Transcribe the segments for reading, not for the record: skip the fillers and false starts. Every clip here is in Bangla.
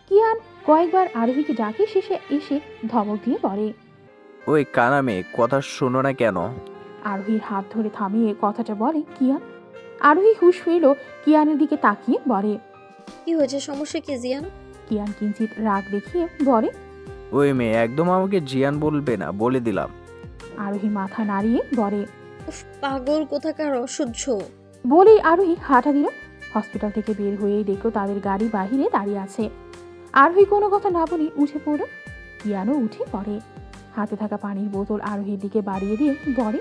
কিয়ান কয়েকবার আরোহীকে ডাকে, শেষে এসে ধমক দিয়ে বলে, ওই কানা মেয়ে, কথা শোনো না কেন? আরোহীর হাত ধরে থামিয়ে কথাটা বলে কিয়ান। আরোহী হুঁশ ফিরল, কিয়ানের দিকে তাকিয়ে বলে, কি হয়েছে, সমস্যা কি জিয়ান? কিয়ান কিঞ্চিত রাগ দেখিয়ে বলে, ওই মেয়ে একদম আমাকে জিয়ান বলবে না, বলে দিলাম। আরোহী মাথা নাড়িয়ে বলে, উফ, পাগল কোথাকার, অসহ্য। বলেই আরোহী হাঁটা দিল। হসপিটাল থেকে বের হয়েই দেখলো তাদের গাড়ি বাহিরে দাঁড়িয়ে আছে। আরোহী কোনো কথা না বলে উঠে পড়ল। কিয়ানও উঠে পড়ে। হাতে থাকা পানির বোতল আরোহীর দিকে বাড়িয়ে দিয়ে বলে,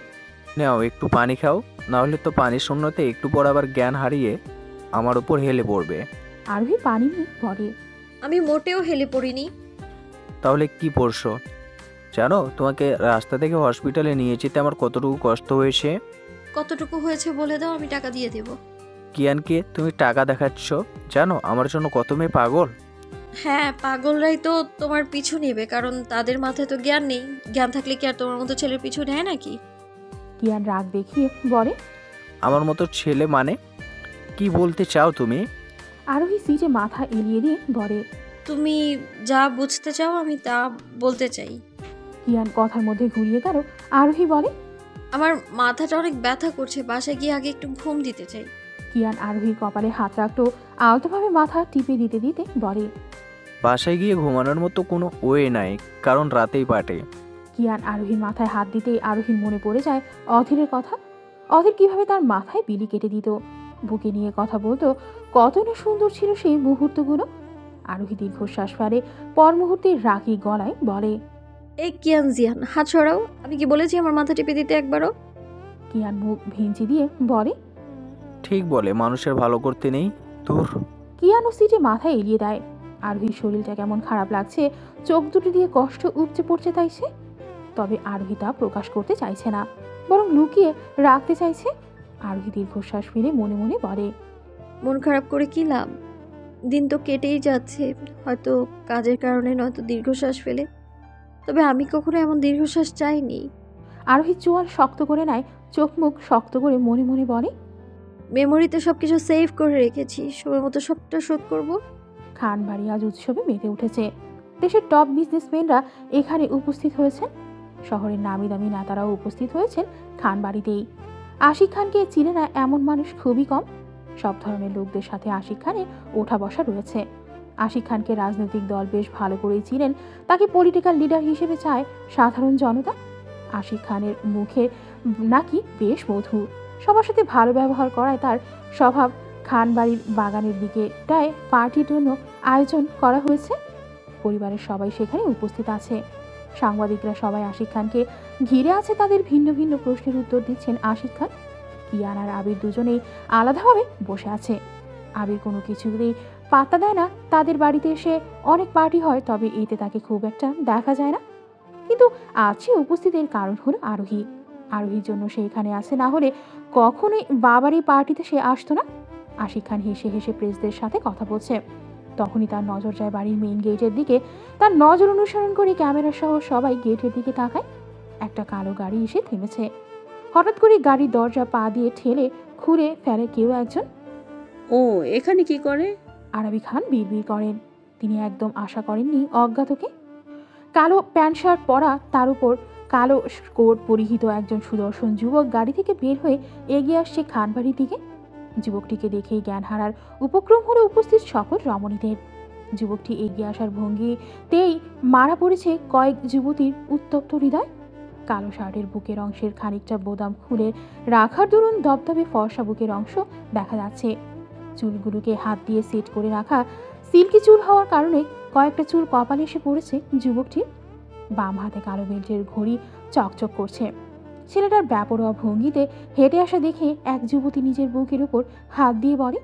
নাও একটু পানি খাও, না হলে তো পানির শূন্যতে একটু পর আবার জ্ঞান হারিয়ে আমার উপর হেলে পড়বে। আরোহী পানি নিয়ে বলে, আমি মোটেও হেলে পড়িনি। তাহলে কি পড়ছো? জানো তোমাকে রাস্তা থেকে হসপিটালে নিয়ে যেতে আমার কতটুকু কষ্ট হয়েছে? কতটুকু হয়েছে বলে দাও, আমি টাকা দিয়ে দেব। কিয়ানকে তুমি টাকা দেখাচ্ছ? জানো আমার জন্য কত মেয়ে পাগল। হ্যাঁ, পাগলরাই তো তোমার পিছু নেবে, কারণ তাদের মাথায় তো জ্ঞান নেই। জ্ঞান থাকলে কি আর তোমার মতো ছেলের পিছু নেয় নাকি? কিয়ান রাগ দেখিয়ে বলে, আমার মতো ছেলে মানে কি বলতে চাও তুমি? আরোহী সিটে মাথা এলিয়ে দিয়ে বলে, তুমি যা বুঝতে চাও আমি তা বলতে চাই। কিয়ান কথার মধ্যে ঘুরিয়ে গেল। আরোহী বলে, আমার মাথাটা অনেক ব্যথা করছে, বাসায় গিয়ে আগে একটু ঘুম দিতে চাই। কিয়ান আরোহীর কপালে হাত রাখতো, আলতোভাবে মাথা টিপে দিতে দিতে বলে, বাসায় গিয়ে ঘুমানোর মতো কোনো ওয়ে নাই, কারণ রাতেই পাটে। কিয়ান আরোহীর মাথায় হাত দিতেই আরোহীর মনে পড়ে যায় অধীরের কথা। অধীর কিভাবে তার মাথায় বিলি কেটে দিত, বুকে নিয়ে কথা বলতো, কত না সুন্দর ছিল সেই মুহূর্তগুলো। আরোহী দীর্ঘশ্বাস ফেলে, পর মুহূর্তে রাগী গলায় বলে, এই কিয়ান জিয়ান, হাত সরাও। আমি কি বলেছি আমার মাথা টিপে দিতে একবারও? কিয়ান মুখ ভিঞ্চি দিয়ে বলে, ঠিক বলে, মানুষের ভালো করতে নেই। ধুর। কিয়ানো সিটে মাথা এলিয়ে দেয়। আরোহীর শরীরটা কেমন খারাপ লাগছে, চোখ দুটি দিয়ে কষ্ট উপচে পড়ছে তাই সে। তবে আরোহী তা প্রকাশ করতে চাইছে না, বরং লুকিয়ে রাখতে চাইছে। আরোহী দীর্ঘশ্বাস ফেলে মনে মনে বলে, মন খারাপ করে কি লাভ? দিন তো কেটেই যাচ্ছে, হয়তো কাজের কারণে, নয়তো দীর্ঘশ্বাস ফেলে। তবে আমি কখনো এমন দীর্ঘশ্বাস চাইনি। আরোহী চোয়াল শক্ত করে নেয়, চোখ মুখ শক্ত করে মনে মনে বলে, মেমোরিতে সবকিছু সেভ করে রেখেছি, সময় মতো সবটা শোধ করব। খানবাড়ি আজ উৎসবে মেতে উঠেছে। দেশের টপ বিজনেসম্যানরা এখানে উপস্থিত হয়েছেন। শহরের নামি দামি নেতারাও উপস্থিত হয়েছেন খানবাড়িতেই। আশিক খানকে চিনে না এমন মানুষ খুবই কম। সব ধরনের লোকদের সাথে আশিক খানের ওঠা বসা রয়েছে। আশিক খানকে রাজনৈতিক দল বেশ ভালো করেই চিনেন, তাকে পলিটিক্যাল লিডার হিসেবে চায় সাধারণ জনতা। আশিক খানের মুখে নাকি বেশ মধু, সবার সাথে ভালো ব্যবহার করায় তার স্বভাব। খানবাড়ির বাগানের দিকেটায় পার্টির জন্য আয়োজন করা হয়েছে। পরিবারের সবাই সেখানে উপস্থিত আছে। সাংবাদিকরা সবাই আশিক খানকে ঘিরে আছে, তাদের ভিন্ন ভিন্ন প্রশ্নের উত্তর দিচ্ছেন আশিক খান। কিয়ান আর আবির দুজনেই আলাদাভাবে বসে আছে। আবির কোনো কিছুতেই পাত্তা দেয় না। তাদের বাড়িতে এসে অনেক পার্টি হয়, তবে এতে তাকে খুব একটা দেখা যায় না। কিন্তু আজ সে উপস্থিতের কারণ হলো আরোহী। আরোহীর জন্য সে এখানে আছে, না হলে কখনোই বাবার এই পার্টিতে সে আসতো না। আশিক খান হেসে হেসে প্রেসদের সাথে কথা বলছে। তখনই তার নজর যায় বাড়ির মেইন গেটের দিকে। তার নজর অনুসরণ করে ক্যামেরা সহ সবাই গেটের দিকে তাকায়। একটা কালো গাড়ি এসে থেমেছে। হঠাৎ করে গাড়ির দরজা পা দিয়ে ঠেলে খুলে ফেলে কেউ একজন। ও এখানে কি করে? আরবি খান বিড়বিড় করেন। তিনি একদম আশা করেননি অজ্ঞাতকে। কালো প্যান্ট শার্ট পরা, তার উপর কালো কোট পরিহিত একজন সুদর্শন যুবক গাড়ি থেকে বের হয়ে এগিয়ে আসছে খানবাড়ির দিকে। যুবকটিকে দেখেই জ্ঞান হারার উপক্রম হলো উপস্থিত সকল রমণীদের। যুবকটি এগিয়ে আসার ভঙ্গিতেই মারা পড়েছে কয়েক যুবতীর উত্তপ্ত হৃদয়। কালো শার্টের বুকের অংশের খানিকটা বোতাম খুলে রাখার দরুন দবদবে ফর্সা বুকের অংশ দেখা যাচ্ছে। চুলগুলোকে হাত দিয়ে সেট করে রাখা, সিল্কি চুল হওয়ার কারণে কয়েকটা চুল কপালে এসে পড়েছে যুবকটির। বাম হাতে কালো বেল্টের ঘড়ি চকচক করছে। ছেলেটার বেপরোয়া ভঙ্গিতে হেঁটে আসা দেখে এক যুবতী নিজের বুকের উপর হাত দিয়ে বলে,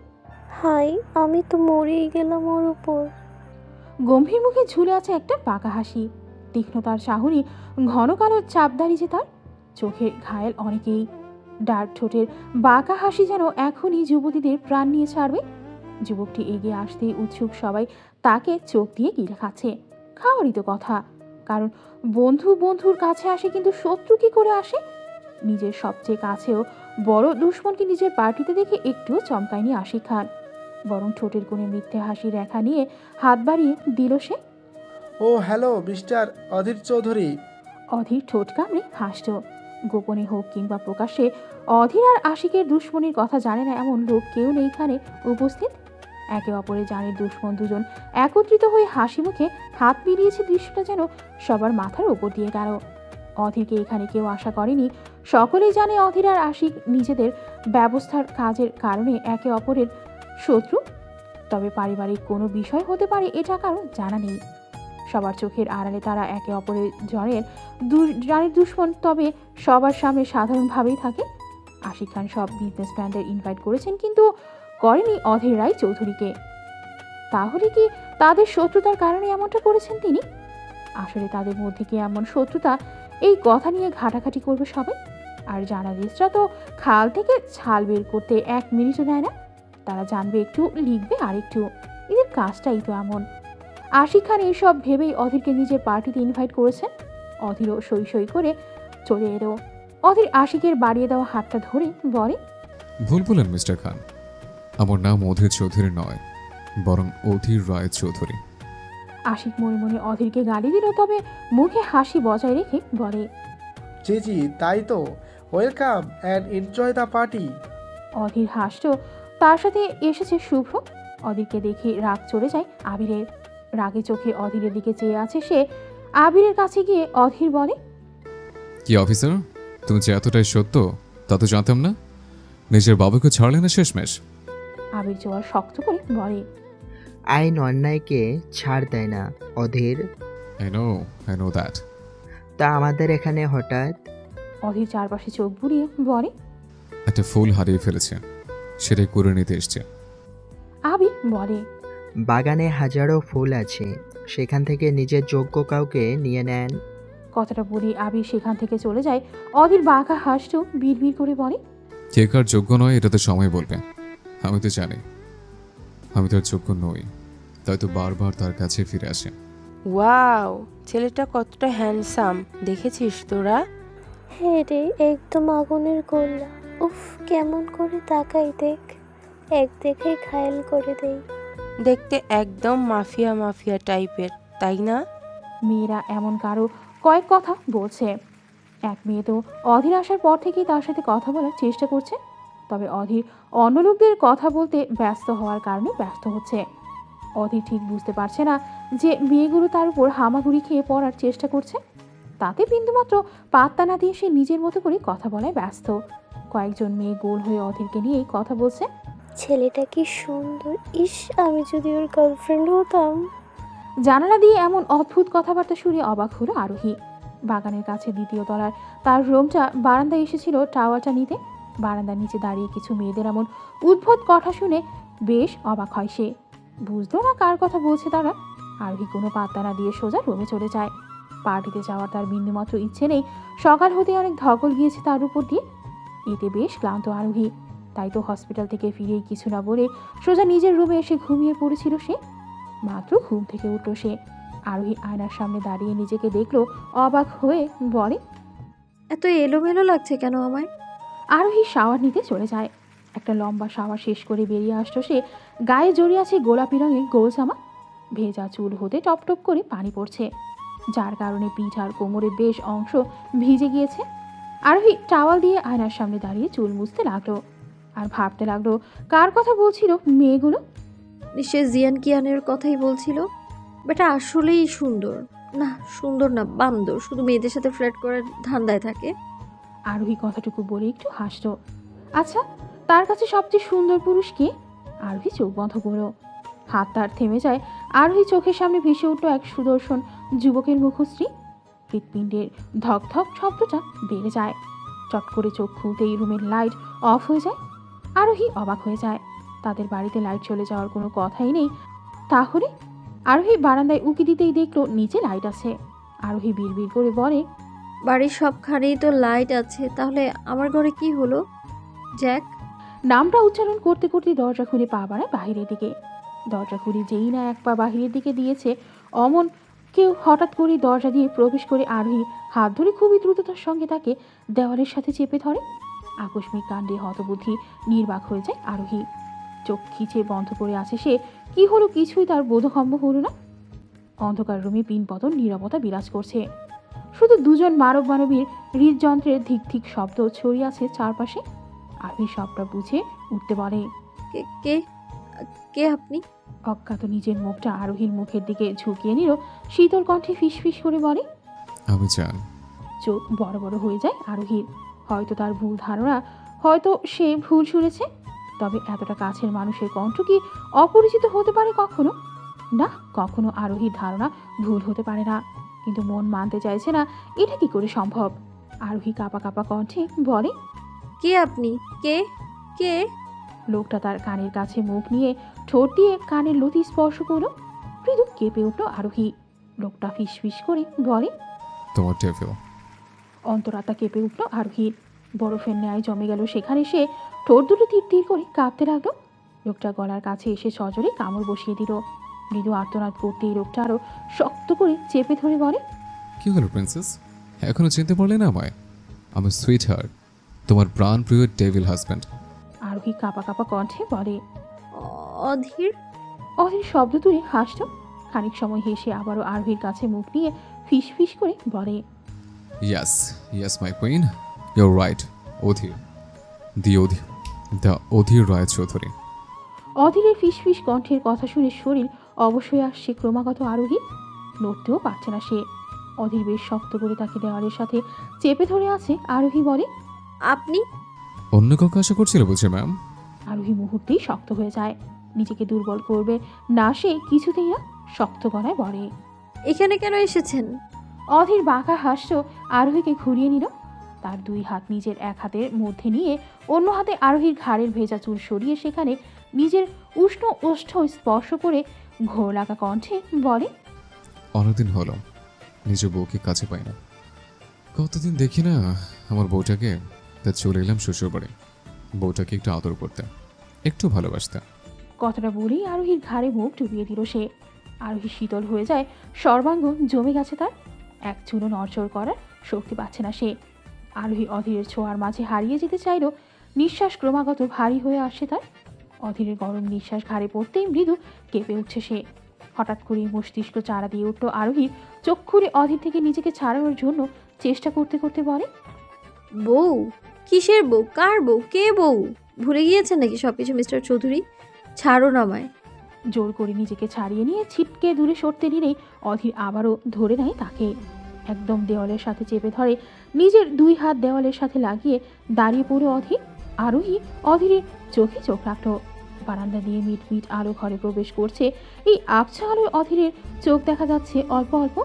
হাই, আমি তো মরেই গেলাম ওর উপর। গম্ভীর মুখে ঝুলে আছে একটা পাকা হাসি। তীক্ষ্ণতার চাহনি, ঘন কালো চাপদারি যে তার। চোখের ঘায়েল অনেকেই। ডার্ক ঠোঁটের বাঁকা হাসি যেন এখনই যুবতীদের প্রাণ নিয়ে ছাড়বে। যুবকটি এগিয়ে আসতেই উৎসুক সবাই তাকে চোখ দিয়ে গিলে খাচ্ছে। খাওয়ারই তো কথা, কারণ বন্ধু বন্ধুর কাছে আসে, কিন্তু শত্রু কি করে আসে? নিজের সবচেয়ে কাছেও বড় দুশ্মনকে নিজের পার্টিতে দেখে একটুও চমকায়নি আশিক খান। বরং ঠোঁটের কোণে মিথ্যে হাসি রেখা নিয়ে হাত বাড়িয়ে দিল সে। ও হ্যালো মিস্টার অধীর চৌধুরী। অধীর ঠোঁট কামড়ে হাসত। গোপনে হোক কিংবা প্রকাশ্যে অধীর আর আশিকের দুশ্মনির কথা জানে না এমন লোক কেউ নেই এখানে উপস্থিত। একে অপরের জানের দুশ্মন দুজন একত্রিত হয়ে হাসি মুখে হাত মিলিয়েছে, দৃশ্যটা যেন সবার মাথার উপর দিয়ে গেল। অধীরকে এখানে কেউ আশা করেনি। সকলেই জানে অধীর আর আশিক নিজেদের ব্যবস্থার কাজের কারণে একে অপরের শত্রু, তবে পারিবারিক কোনো বিষয় হতে পারে এটা কারণ জানা নেই। সবার চোখের আড়ালে তারা একে অপরের জানের দুশ্মন, তবে সবার সামনে সাধারণভাবেই থাকে। আশিক খান সব বিজনেসম্যানদের ইনভাইট করেছেন, কিন্তু করেনি অধীর রায় চৌধুরীকে। তাহলে কি তাদের শত্রুতার কারণে এমনটা করেছেন তিনি? আসলে তাদের মধ্যে কি এমন শত্রুতা, এই কথা নিয়ে ঘাটাঘাটি করবে সবাই। আর জার্নালিস্টরা তো খাল থেকে ছাল বের করতে 1 মিনিটও নেয় না। তারা জানবে একটু, লিখবে আর একটু, এদের কাজটাই তো এমন। আশিক খান এইসব ভেবেই অধীরকে নিজের পার্টিতে ইনভাইট করেছেন। অধীরও সই সই করে চলে এলো। অধীর আশিকের বাড়িয়ে দেওয়া হাতটা ধরে বলে, ভুল বলেন মিস্টার খান, আমার নাম অধীর চৌধুরী নয়, বরং অধীর রায় চৌধুরী। আশিক মনে মনে অধীরকে গালি দিল, তবে মুখে হাসি বজায় রেখে বলে, জি জি তাই তো, welcome and enjoy the party. Adhir হাসল। তার সাথে এসেছে শুভ্র। অধীরকে দেখে রাগ চলে যায় আবিরের। রাগে চোখে অধীরের দিকে চেয়ে আছে সে। আবিরের কাছে গিয়ে অধীর বলে, কি অফিসার, তুমি যে এতটাই সত্য তা তো জানতাম না। নিজের বাবাকে ছাড়লে না শেষমেশ। আবির জোয়ার শক্ত করে বলে, আইন অন্যায়কে ছাড় দেয় না অধীর। I know that. তা আমাদের এখানে হঠাৎ? অধীর চারপাশে চোখ বুলিয়ে বলে, একটা ফুল হারিয়ে ফেলেছে, সেটাই করে নিতে এসছে। আবির বলে, বাগানে হাজারো ফুল আছে, সেখান থেকে নিজের যোগ্য কাউকে নিয়ে নেন। কথাটা বলি আবির সেখান থেকে চলে যায়। অধীর বাঁকা হাসতো, বিড়বিড় করে বলে, কে কার যোগ্য নয় এটা তো সময় বলবে। আমি তো জানি আমি তার যোগ্য নই, তাই তো বারবার তার কাছে ফিরে আসে। ওয়াও, ছেলেটা কতটা হ্যান্ডসাম দেখেছিস তোরা? হ্যাঁ রে, একদম আগুনের গোলা। উফ, কেমন করে তাকাই দেখ, এক দেখে ঘায়েল করে দেই। দেখতে একদম মাফিয়া মাফিয়া টাইপের, তাই না? মেয়েরা এমন কারো কয়েক কথা বলছে। এক মেয়ে তো অধীর আসার পর থেকেই তার সাথে কথা বলার চেষ্টা করছে, তবে অধীর অন্য লোকদের কথা বলতে ব্যস্ত হওয়ার কারণে ব্যস্ত হচ্ছে। অধীর ঠিক বুঝতে পারছে না যে মেয়েগুলো তার উপর হামাগুড়ি খেয়ে পড়ার চেষ্টা করছে। তাতে বিন্দুমাত্র পাত্তা না দিয়ে সে নিজের মতো করে কথা বলায় ব্যস্ত। কয়েকজন মেয়ে গোল হয়ে অধীরকে নিয়েই কথা বলছে। ছেলেটা কি সুন্দর, ইস আমি যদি ওর গার্লফ্রেন্ড হতাম। জানালা দিয়ে এমন অদ্ভুত কথাবার্তা শুনে অবাক হলো আরোহী। বাগানের কাছে দ্বিতীয় তলার তার রুমটা বারান্দায় এসেছিল টাওয়ারটা নিতে। বারান্দার নিচে দাঁড়িয়ে কিছু মেয়েদের এমন উদ্ভট কথা শুনে বেশ অবাক হয় সে। বুঝলো না কার কথা বলছে তারা। আরোহী কোনো পাত্তা না দিয়ে সোজা রুমে চলে যায়। পার্টিতে যাওয়ার তার বিন্দুমাত্র ইচ্ছে নেই। সকাল হতে অনেক ধকল গিয়েছে তার উপর দিয়ে। এতে বেশ ক্লান্ত আরোহী। তাই তো হসপিটাল থেকে ফিরেই কিছু না বলে সোজা নিজের রুমে এসে ঘুমিয়ে পড়েছিল সে। মাত্র ঘুম থেকে উঠল সে। আরোহী আয়নার সামনে দাঁড়িয়ে নিজেকে দেখলো, অবাক হয়ে বলে, এত এলোমেলো লাগছে কেন আমায়? আরোহী শাওয়ার নিতে চলে যায়। একটা লম্বা শাওয়ার শেষ করে বেরিয়ে আসলো সে। গায়ে জড়িয়ে আছে গোলাপি রঙের গোল জামা। ভেজা চুল হতে টপ টপ করে পানি পড়ছে, যার কারণে পিঠ আর কোমরে বেশ অংশ ভিজে গিয়েছে। আরোহী টাওয়াল দিয়ে আয়নার সামনে দাঁড়িয়ে চুল মুছতে লাগলো আর ভাবতে লাগলো কার কথা বলছিল মেয়েগুলো। নিশ্চয় জিয়ান কিয়ানের কথাই বলছিল। বেটা আসলেই সুন্দর। না, সুন্দর না, বান্দর, শুধু মেয়েদের সাথে ফ্ল্যাট করার ধান্দায় থাকে। আরোহী কথাটুকু বলে একটু হাসলো। আচ্ছা, তার কাছে সবচেয়ে সুন্দর পুরুষ কে? আরোহী চোখ বন্ধ করলো। হাত তার থেমে যায়। আরোহী চোখের সামনে ভেসে উঠল এক সুদর্শন যুবকের মুখশ্রী। হৃৎপিণ্ডের ধক ধক শব্দটা বেড়ে যায়। চট করে চোখ খুলতেই রুমের লাইট অফ হয়ে যায়। আরোহী অবাক হয়ে যায়। তাদের বাড়িতে লাইট চলে যাওয়ার কোনো কথাই নেই। তাহলে আরোহী বারান্দায় উকি দিতেই দেখলো নিচে লাইট আছে। আরোহী বিড়বিড় করে বলে, বাড়ির সবখানেই তো লাইট আছে, তাহলে আমার ঘরে কি হলো? জ্যাক। নামটা উচ্চারণ করতে করতে দরজা খুলে পা বাড়ায় বাহিরের দিকে। দরজা খুলে যেই না এক পা বাহিরের দিকে দিয়েছে, অমন কেউ হঠাৎ করে দরজা দিয়ে প্রবেশ করে আরোহী হাত ধরে খুবই দ্রুততার সঙ্গে তাকে দেওয়ালের সাথে চেপে ধরে। আকস্মিক কাণ্ডে হতবুদ্ধি নির্বাক হয়ে যায় আরোহী। চোখ খিচে বন্ধ করে আছে সে। কি হলো কিছুই তার বোধগম্য হলো না। অন্ধকার রুমে পিনপতন নীরবতা বিরাজ করছে। শুধু দুজন মানব মানবীর হৃদযন্ত্রের ধিক ধিক শব্দ ছড়িয়ে আছে চারপাশে। আরোহী সবটা বুঝে উঠতে বলে, কে কে কে আপনি? অজ্ঞাত নিজের মুখটা আরোহীর মুখের দিকে ঝুঁকিয়ে নিল। শীতল কণ্ঠে ফিসফিস করে বলে। আমি জান। চোখ বড় বড় হয়ে যায় আরোহীর। হয়তো তার ভুল ধারণা, হয়তো সে ভুল শুনেছে। তবে এতটা কাছের মানুষের কণ্ঠ কি অপরিচিত হতে পারে কখনো? না, কখনো আরোহীর ধারণা ভুল হতে পারে না। কিন্তু মন মানতে চাইছে না এটা কি করে সম্ভব। আরোহী কাঁপা কাঁপা কণ্ঠে বলে, কে আপনি? কে কে? লোকটা তার কানের কাছে মুখ নিয়ে ঠোঁট দিয়ে কানের লতি স্পর্শ করলো। মৃদু কেঁপে উঠল আরোহী। লোকটা ফিসফিস করে বলে, তোমার টেবিল। অন্তরাত্মা কেঁপে উঠল আরোহীর। বরফের ন্যায় জমে গেল সেখানে সে। ঠোঁট দুটো তীর তীর করে কাঁপতে লাগলো। লোকটা গলার কাছে এসে সজোরে কামড় বসিয়ে দিল। মৃদু আর্তনাদ করতেই লোকটা আরো শক্ত করে চেপে ধরে বলে, কি হলো প্রিন্সেস, এখনো চিনতে পারলে না আমায়? আমি সুইট হার্ট, তোমার প্রাণ প্রিয় ডেভিল হাজব্যান্ড। আরোহী কাঁপা কাঁপা কণ্ঠে বলে। অধীর? অধীর শব্দ তুলে হাসল। খানিক সময় হেসে আবারও আরোহীর কাছে মুখ নিয়ে ফিস ফিস করে বলে, yes yes my queen, your right. Adhir, the Adhir Roy Chowdhury. অধীরের ফিসফিস কণ্ঠের কথা শুনে শরীর অবশ্যই আসছে ক্রমাগত আরোহী। নড়তেও পারছে না সে। অধীর বেশ শক্ত করে তাকে দেওয়ালের সাথে চেপে ধরে আছে। আরোহী বলে, আপনি? অন্য কাউকে আশা করছিল বুঝি ম্যাম? আরোহী মুহূর্তেই শক্ত হয়ে যায়। নিজেকে দুর্বল করবে না সে কিছুতেই না। শক্ত গলায় বলে, এখানে কেন এসেছেন? অধীর বাঁকা হাসল আরোহীকে ঘুরিয়ে নিল। তার দুই হাত নিজের এক হাতের মধ্যে নিয়ে অন্য হাতে আরোহীর ঘাড়ের ভেজা চুল সরিয়ে সেখানে নিজের উষ্ণ ওষ্ঠ স্পর্শ করে ঘোর লাগা কণ্ঠে বলে, অনেকদিন হলো নিজের বউকে কাছে পাই না। কতদিন দেখি না আমার বউটাকে, তা চলে এলাম শ্বশুর বাড়ি। বউটাকে একটু আদর করতে, একটু ভালোবাসতে। কথাটা বলেই আরোহীর ঘাড়ে মুখ ডুবিয়ে দিল সে। আরোহী শীতল হয়ে যায়, সর্বাঙ্গ জমে গেছে তার। এক চুলো নড়চড় করার শক্তি পাচ্ছে না সে। আরোহী অধীরের ছোঁয়ার মাঝে হারিয়ে যেতে চাইল। নিঃশ্বাস ক্রমাগত ভারী হয়ে আসছে তার। অধীরের গরম নিঃশ্বাস ঘাড়ে পড়তেই মৃদু কেঁপে উঠছে সে। হঠাৎ করে মস্তিষ্ক চাড়া দিয়ে উঠল আরোহীর। চোখ খুলে অধীর থেকে নিজেকে ছাড়ানোর জন্য চেষ্টা করতে করতে বলে, বউ? কিসের বউ? কার বউ? কে বউ? ভুলে গিয়েছেন নাকি সবকিছু মিস্টার চৌধুরী? ছাড়ুন আমায়। জোর করে নিজেকে ছাড়িয়ে নিয়ে ছিটকে দূরে সরতে নিলেই অধীর আবারও ধরে নেয় তাকে। একদম দেওয়ালের সাথে চেপে ধরে। নিজের দুই হাত দেওয়ালের সাথে লাগিয়ে দাঁড়িয়ে পড়ে অধীর। আরোহী অধীরের চোখে চোখ রাখল। বারান্দা দিয়ে মিট মিট আলো ঘরে প্রবেশ করছে। এই আবছা আলোয় অধীরের চোখ দেখা যাচ্ছে অল্প অল্প।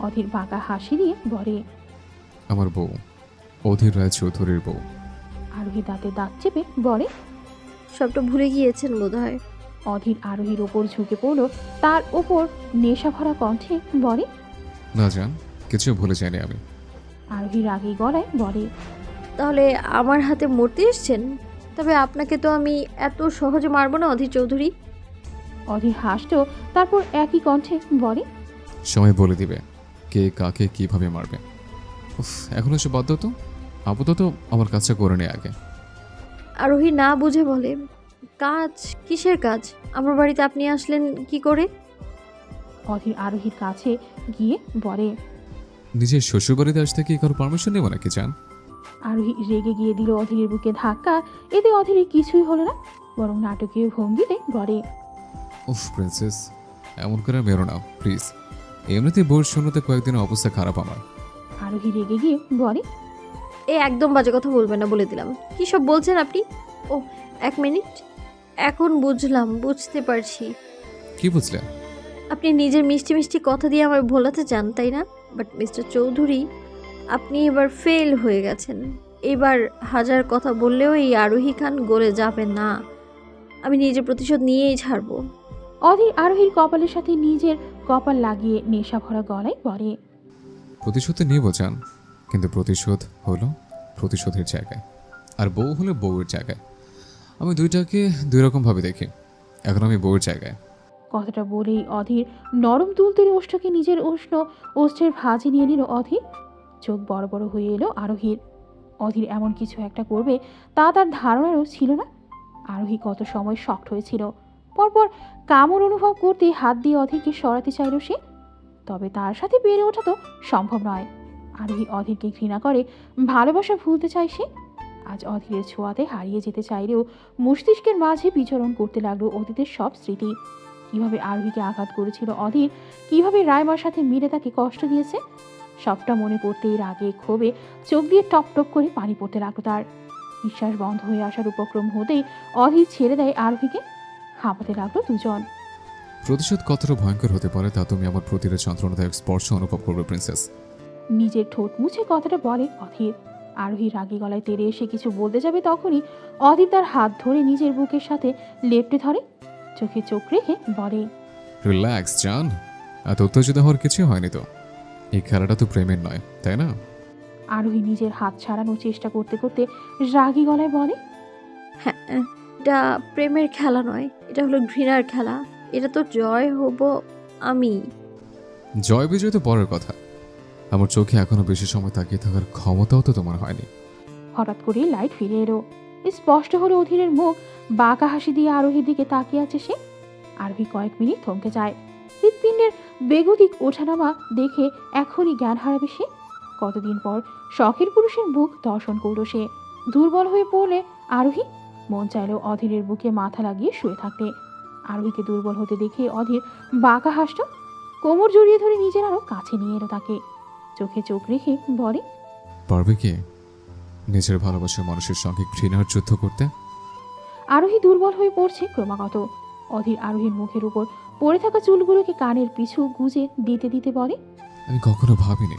অধীর বাঁকা হাসি দিয়ে বলে, আমার বউ, অধীর রায় চৌধুরীর বউ। আরোহী দাঁতে দাঁত চেপে বলে, সবটা ভুলে গিয়েছেন বোধহয়। অধীর আরোহীর ওপর ঝুঁকে পড়ল। তার ওপর নেশা ভরা কণ্ঠে বলে, না জান, কিছু ভুলে যাইনি আমি। আরোহী রাগী গলায় বলে, তাহলে আমার হাতে মরতে এসছেন? তবে আপনাকে তো আমি এত সহজে মারবো না অধীর চৌধুরী। অধীর হাসল। তারপর একই কণ্ঠে বলে, সময় বলে দিবে কে কাকে কিভাবে মারবে। উফ, এখন এসে বাধ্য তো আপাতত আমার কাজটা করে নেই আগে। আরোহী না বুঝে বলে, কাজ? কিসের কাজ? আমার বাড়িতে আপনি আসলেন কি করে? অধীর আরোহীর কাছে গিয়ে বলে, নিজের শ্বশুরবাড়িতে আসতে কি কারো পারমিশন নেব নাকি জান? আরোহী রেগে গিয়ে দিল অধীরের বুকে ধাক্কা। এতে অধীরের কিছুই হলো না, বরং নাটকীয় ভঙ্গিতে বলে, উফ প্রিন্সেস, এমন করে মেরো না প্লিজ। এমনিতে বউর শূন্যতে কয়েকদিনের অবস্থা খারাপ আমার। আরোহী রেগে গিয়ে বলে, একদম বাজে কথা বলবেন না বলে দিলাম। কি সব বলছেন আপনি? ও, এক মিনিট, এখন বুঝলাম, বুঝতে পারছি। কি বুঝলে? আপনি নিজের মিষ্টি মিষ্টি কথা দিয়ে আমায় ভোলাতে চান, তাই না? বাট মিস্টার চৌধুরী, আপনি এবার ফেল হয়ে গেছেন। এবার হাজার কথা বললেও এই আরোহী খান গলে যাবে না। আমি নিজের প্রতিশোধ নিয়েই ছাড়বো। অধীর আরোহীর কপালের সাথে নিজের কপাল লাগিয়ে নেশা ভরা গলায় বলে, প্রতিশোধ নিব জান, কিন্তু প্রতিশোধ হলো প্রতিশোধের জায়গায়, আর বউ হলো বউয়ের জায়গায়। আমি দুইটাকে দুই রকমভাবে দেখি। এখন আমি বউয়ের জায়গায়। কথাটা বলেই অধীর নরম তুলতুলে ওষ্ঠকে নিজের উষ্ণ ওষ্ঠের ভাঁজে নিয়ে নিল অধীর। চোখ বড় বড় হয়ে এলো আরোহীর। অধীর এমন কিছু একটা করবে তা তার ধারণারও ছিল না। আরোহী কত সময় শক্ট হয়েছিল, পরপর কামড় অনুভব করতে হাত দিয়ে অধীরকে সরাতে চাইল সে, তবে তার সাথে বেড়ে ওঠা তো সম্ভব নয়। আরোহী অধীরকে ঘৃণা করে, ভালোবাসা ভুলতে চায় সে। আজ অধীরের ছোঁয়াতে হারিয়ে যেতে চাইলেও মস্তিষ্কের মাঝে বিচরণ করতে লাগলো অতীতের সব স্মৃতি। কিভাবে আরোহীকে আঘাত করেছিল অধীর, কিভাবে রাইমার সাথে মিলে তাকে কষ্ট দিয়েছে, সবটা মনে পড়তেই রাগে ক্ষোভে চোখ দিয়ে টপ টপ করে পানি পড়তে লাগলো তার। নিঃশ্বাস বন্ধ হয়ে আসার উপক্রম হতেই অধীর ছেড়ে দেয় আরোহীকে। হাঁপাতে লাগলো দুজন। প্রতিশোধ কতটা ভয়ঙ্কর হতে পারে তা তুমি আমার প্রতিটা যন্ত্রণাদায়ক স্পর্শ অনুভব করবে প্রিন্সেস। নিজের ঠোঁট মুছে কথাটা বলে অধীর। আরোহী রাগী গলায় তেড়ে এসে কিছু বলতে যাবে, তখনই অধীর তার হাত ধরে নিজের বুকের সাথে লেপ্টে ধরে, চোখে চোখ রেখে বলে, রিল্যাক্স জান, এত উত্তেজিত হওয়ার কিছু হয়নি তো। এই খেলাটা তো প্রেমের নয়, তাই না? আরোহী নিজের হাত ছাড়ানোর চেষ্টা করতে করতে রাগী গলায় বলে, হ্যাঁ, এটা প্রেমের খেলা নয়, এটা হলো ঘৃণার খেলা। এটা তো জয় হব আমি। জয় বিজয় তো পরের কথা, আমার চোখে এখনো বেশি সময় তাকিয়ে থাকার ক্ষমতাও তো তোমার হয়নি। হঠাৎ করে লাইট ফিরে এলো। স্পষ্ট হলো অধীরের মুখ। বাঁকা হাসি দিয়ে আরোহীর দিকে তাকিয়ে আছে সে। আরোহী কয়েক মিনিট থমকে যায়। হৃৎপিণ্ডের বেগতিক ওঠানামা দেখে এখনই জ্ঞান হারাবে সে। কতদিন পর শখের পুরুষের মুখ দর্শন করল সে। দুর্বল হয়ে পড়লে আরোহী। মন চাইল অধীরের বুকে মাথা লাগিয়ে শুয়ে থাকতে। আরোহীকে দুর্বল হতে দেখে অধীর বাঁকা হাসল, কোমর জড়িয়ে ধরে নিজের আরো কাছে নিয়ে এলো তাকে। চোখে চোখ রেখে বলে, পারবে কি নিজের ভালোবাসার মানুষের সঙ্গে ঘৃণার যুদ্ধ করতে? আরোহী দুর্বল হয়ে পড়ছে ক্রমাগত। অধীর আরোহীর মুখের উপর পড়ে থাকা চুলগুলোকে কানের পিছু গুজে দিতে দিতে বলে, আমি কখনো ভাবিনি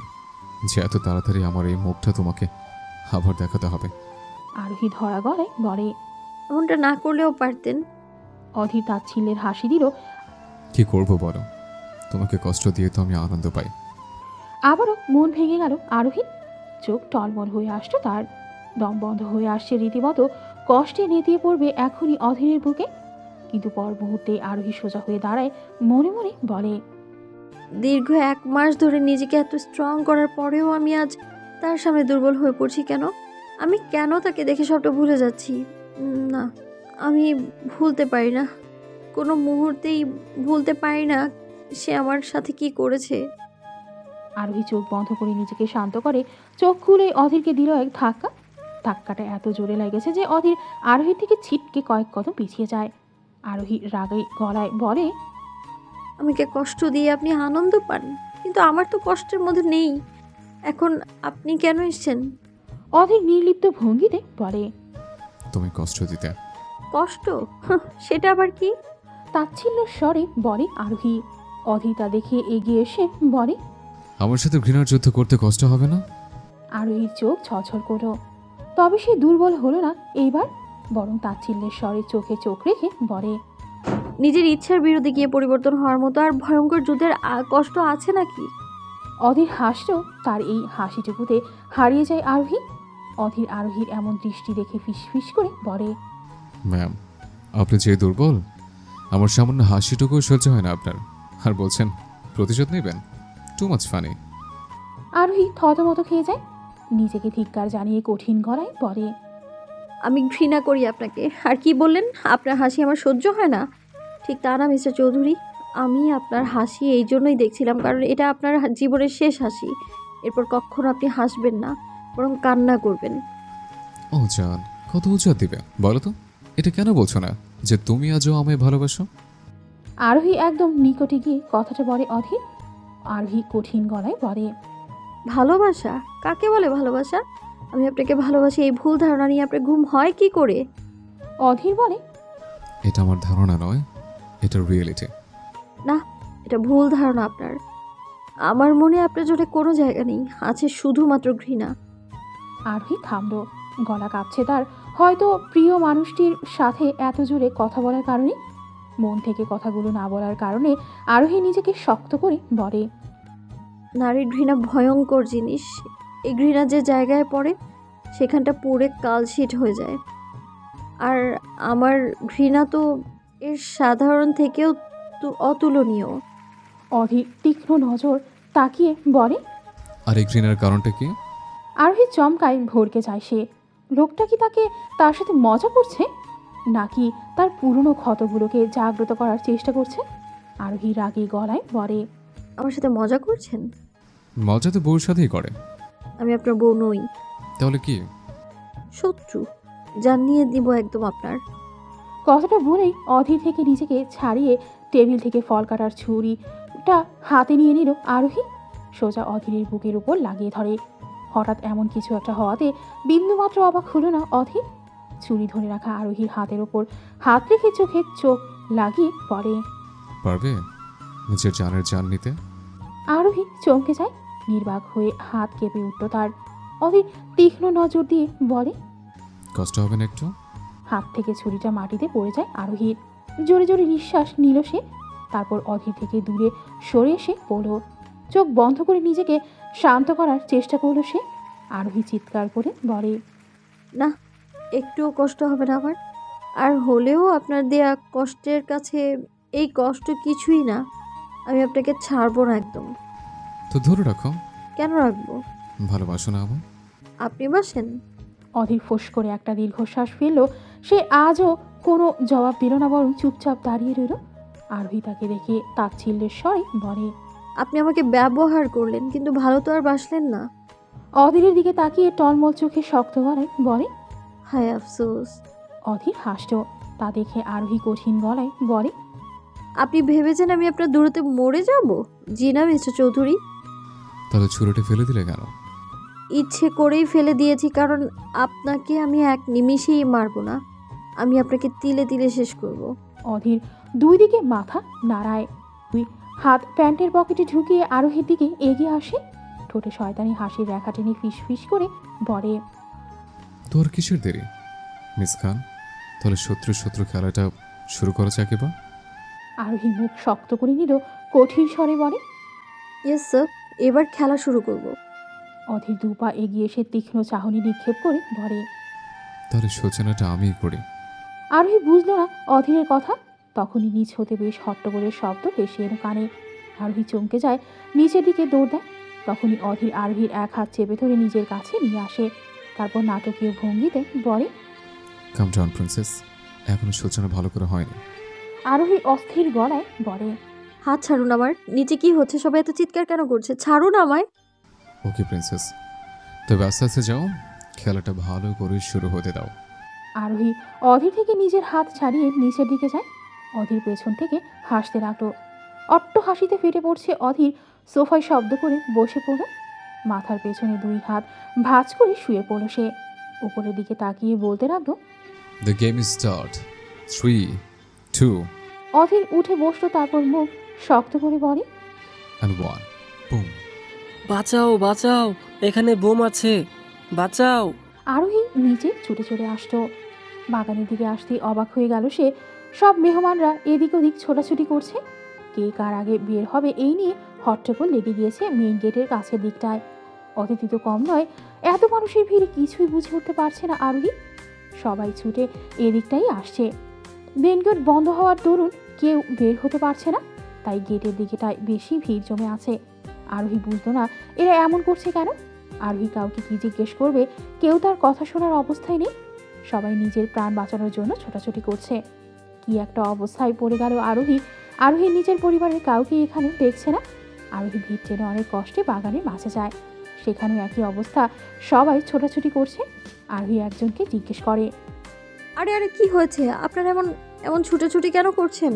যে এত তাড়াতাড়ি আমার এই মুখটা তোমাকে আবার দেখাতে হবে। আরোহী ধরা গলায় বলে, এমনটা না করলেও পারতেন। অধীর তাচ্ছিল্যের হাসি দিল। কি করব বলো, তোমাকে কষ্ট দিয়ে তো আমি আনন্দ পাই। আবারও মন ভেঙে গেল আরোহীর। চোখ টলমল হয়ে আসতো তার, দম বন্ধ হয়ে আসছে রীতিমতো। কষ্টে নেতিয়ে পড়বে এখনই অধীরের বুকে। কিন্তু পর মুহূর্তে আরোহী সোজা হয়ে দাঁড়ায়, মনে মনে বলে, দীর্ঘ 1 মাস ধরে নিজেকে এত স্ট্রং করার পরেও আমি আজ তার সামনে দুর্বল হয়ে পড়ছি কেন? আমি কেন তাকে দেখে সবটা ভুলে যাচ্ছি? না, আমি ভুলতে পারি না, কোনো মুহূর্তেই ভুলতে পারি না সে আমার সাথে কি করেছে। আরোহী চোখ বন্ধ করে নিজেকে শান্ত করে। চোখ খুলে অধীরকে দিল এক ধাক্কা। ধাক্কাটা এত জোরে লেগেছে যে অধীর আরোহীর থেকে ছিটকে কয়েক কদম পিছিয়ে যায়। আরোহী রাগে গলায় বলে, আমাকে কষ্ট দিয়ে আপনি আনন্দ পান, কিন্তু আমার তো কষ্টের মধ্যে নেই। এখন আপনি কেন এসেছেন? অধীর নির্লিপ্ত ভঙ্গিতে বলে, তুমি কষ্ট দিতে। কষ্ট? সেটা আবার কি? তাচ্ছিল্য স্বরে বলে আরোহী। অধীর তা দেখে এগিয়ে এসে বলে, আমার সাথে ঘৃণার যুদ্ধ করতে কষ্ট হবে না? আরোহীর চোখ ছলছল করল। তবে সে দুর্বল হলো না এইবার, বরং তাচ্ছিল্যের স্বরে চোখে চোখ রেখে বলে, নিজের ইচ্ছার বিরুদ্ধে গিয়ে পরিবর্তন হওয়ার মতো আর ভয়ঙ্কর যুদ্ধের কষ্ট আছে নাকি? অধীর হাসল। তার এই হাসিটুকুতে হারিয়ে যায় আরোহী। অধীর আরোহীর এমন দৃষ্টি দেখে ফিসফিস করে বলে, ম্যাম, আপনি যে দুর্বল, আমার সামান্য হাসিটুকু সহ্য হয় না আপনার, আর বলছেন প্রতিশোধ নেবেন? Too much funny. আরোহী থতমত খেয়ে যায়। নিজেকে ধিক্কার জানিয়ে কঠিন গলায় বলে, আমি ঘৃণা করি আপনাকে। আর কি বললেন? আপনার হাসি আমার সহ্য হয় না? ঠিক তা না মিস্টার চৌধুরী, আমি আপনার হাসি এই জন্যই দেখছিলাম কারণ এটা আপনার জীবনের শেষ হাসি। এরপর কখনো আপনি হাসবেন না, বরং কান্না করবেন। ও জান, কত উচ্চার দিবে বলো তো? এটা কেন বলছো না যে তুমি আজও আমায় ভালোবাসো? আরোহী একদম নিকটে গিয়ে কথাটা বলে অধীর। আরোহী কঠিন গলায় বলে, ভালোবাসা? কাকে বলে ভালোবাসা? আমি আপনাকে ভালোবাসি এই ভুল ধারণা নিয়ে আপনার ঘুম হয় কি করে? অধীর বলে, এটা আমার ধারণা নয়, এটা রিয়েলিটি। না, এটা ভুল ধারণা আপনার। আমার মনে আপনার জন্য কোনো জায়গা নেই, আছে শুধুমাত্র ঘৃণা। আরোহী থামল। গলা কাঁপছে তার, হয়তো প্রিয় মানুষটির সাথে এত জোরে কথা বলার কারণে, মন থেকে কথাগুলো না বলার কারণে আরোহী নিজেকে শক্ত করে বলে, নারীর ঘৃণা ভয়ঙ্কর জিনিস। এই ঘৃণা যে জায়গায় পড়ে সেখানটা পুড়ে কালশিট হয়ে যায়। আর আমার ঘৃণা তো এর সাধারণ থেকেও অতুলনীয়। অধীর তীক্ষ্ণ নজর তাকিয়ে বলে, আর এই ঘৃণার কারণটা কি? আরোহী চমকায়, ভরকে যায় সে। লোকটা কি তাকে তার সাথে মজা করছে? নাকি তার পুরনো ক্ষতগুলোকে জাগ্রত করার চেষ্টা করছে? আরোহী রাগী গলায় বলে, আমার সাথে মজা করছেন? মজা তো বউর সাথেই করে। আমি আপনার বউ নই, তাহলে কি? শত্রু। জানিয়ে দিব একদম আপনার। কথাটা বলেই অধীর থেকে নিজেকে ছাড়িয়ে টেবিল থেকে ফল কাটার ছুরিটা হাতে নিয়ে নিল আরোহী। সোজা অধীরের বুকের উপর লাগিয়ে ধরে। হঠাৎ এমন কিছু একটা হওয়াতে বিন্দুমাত্র অবাক হলো না অধীর। ছুরি ধরে রাখা আরোহীর হাতের ওপর হাত রেখে চোখে চোখ লাগিয়ে পড়ে। পারবে নিজের জানের জান নিতে? আরোহী চমকে যায়। নির্বাক হয়ে হাত কেঁপে উঠল তার। অধীর তীক্ষ্ণ নজর দিয়ে বলে, কষ্ট হবে না একটু? হাত থেকে ছুরিটা মাটিতে পড়ে যায় আরোহীর। জোরে জোরে নিঃশ্বাস নিল সে। তারপর অধীর থেকে দূরে সরে এসে পড়ল। চোখ বন্ধ করে নিজেকে শান্ত করার চেষ্টা করলো সে। আরোহী চিৎকার করে বলে, না, একটুও কষ্ট হবে না আমার। আর হলেও আপনার দেয়া কষ্টের কাছে এই কষ্ট কিছুই না। আমি আপনাকে ছাড়বো না একদম। তো ধরে রাখো। কেন রাখবো? ভালোবাসো না আমায়? আপনি বাসেন? অধীর ফোঁস করে একটা দীর্ঘশ্বাস ফেলল। সে আজও কোনো জবাব দিল না, বরং চুপচাপ দাঁড়িয়ে রইল। আরোহী তাকে দেখে তাচ্ছিল্যের স্বরে বলে, আপনি আমাকে ব্যবহার করলেন, কিন্তু ভালো তো আর বাসলেন না। অধীরের দিকে তাকিয়ে টলমল চোখে শক্ত গলায় বলে, হায় আফসোস। অধীর হাসল। তা দেখে আরোহী কঠিন গলায় বলে, আপনি ভেবেছেন আমি আপনার দূরতে মরে যাব? জি না মিস্টার চৌধুরী। তাহলে ছুরিটা ফেলে দিলে কেন? ইচ্ছে করেই ফেলে দিয়েছি, কারণ আপনাকে আমি এক নিমিষেই মারবো না। আমি আপনাকে তিলে তিলে শেষ করব। অধীর দুই দিকে মাথা নাড়ায়। দুই হাত প্যান্টের পকেটে ঢুকিয়ে আরোহীর দিকে এগিয়ে আসে। ঠোঁটে শয়তানি হাসির রেখা টেনে ফিস ফিস করে বলে, তোর কিসের দেরি মিস খান? তাহলে শত্রু শত্রু খেলাটা শুরু করা যাক এবার। আরোহী মুখ শক্ত করে নিল, কঠিন স্বরে বলে, ইয়েস স্যার, এবার খেলা শুরু করব। অধীর দুপা এগিয়ে এসে তীক্ষ্ণ চাহনি নিক্ষেপ করে বলে, তাহলে সূচনাটা আমিই করি। আরোহী বুঝল না অধীরের কথা। তখনই নিচ হতে বেশ হট্টগোলের শব্দ ভেসে এলো কানে। আরোহী চমকে যায়, নিচের দিকে দৌড় দেয়। তখনই অধীর আরোহীর এক হাত চেপে ধরে নিজের কাছে নিয়ে আসে। তারপর নাটকীয় ভঙ্গিতে বলে, কাম ডাউন প্রিন্সেস, এখনো সূচনা ভালো করে হয়নি। আরোহী অস্থির গলায় বলে, হাত ছাড়ুন আমার। নিচে কি হচ্ছে? সবাই এত চিৎকার কেন করছে? ছাড়ুন আমায়। ওকে প্রিন্সেস, তবে আস্তে আস্তে যাও, খেলাটা ভালো করে শুরু হতে দাও। আরোহী অধীর থেকে নিজের হাত ছাড়িয়ে নিচের দিকে যায়। অধীর পেছন থেকে হাসতে লাগলো। অট্ট হাসিতে ফেটে পড়ছে অধীর। সোফায় শব্দ করে বসে পড়ল। মাথার পেছনে দুই হাত ভাঁজ করে শুয়ে পড়ল সে। উপরের দিকে তাকিয়ে বলতে লাগলো, দ্য গেম ইজ স্টার্ট, 3, 2 অধীর উঠে বসলো। তারপর মুখ শক্ত করে বলে, and 1 বুম। বাঁচাও বাঁচাও, এখানে বোম আছে, বাঁচাও। আরোহী নিচে ছুটে চলে আসতো। বাগানের দিকে আসতেই অবাক হয়ে গেল সে। সব মেহমানরা এদিক ওদিক ছোটাছুটি করছে। কে কার আগে বের হবে এই নিয়ে হট্টগোল লেগে গিয়েছে মেইন গেটের কাছের দিকটায়। অতিথি তো কম নয়, এত মানুষের ভিড়ে কিছুই বুঝে উঠতে পারছে না আরোহী। সবাই ছুটে এদিকটাই আসছে। মেইন গেট বন্ধ হওয়ার দরুন কেউ বের হতে পারছে না, তাই গেটের দিকেটায় বেশি ভিড় জমে আছে। আরোহী বুঝতো না এরা এমন করছে কেন। আরোহী কাউকে কি জিজ্ঞেস করবে, কেউ তার কথা শোনার অবস্থায় নেই। সবাই নিজের প্রাণ বাঁচানোর জন্য ছোটাছুটি করছে। কি একটা অবস্থায় পড়ে গেল আরোহী। আরোহীর নিজের পরিবারের কাউকে এখানে দেখছে না। আরোহী ভিড় টেনে অনেক কষ্টে বাগানের মাঝে যায়। সেখানেও একই অবস্থা, সবাই ছোটাছুটি করছে। আরোহী একজনকে জিজ্ঞেস করে, আরে আরে কি হয়েছে? আপনারা এমন এমন ছুটাছুটি কেন করছেন?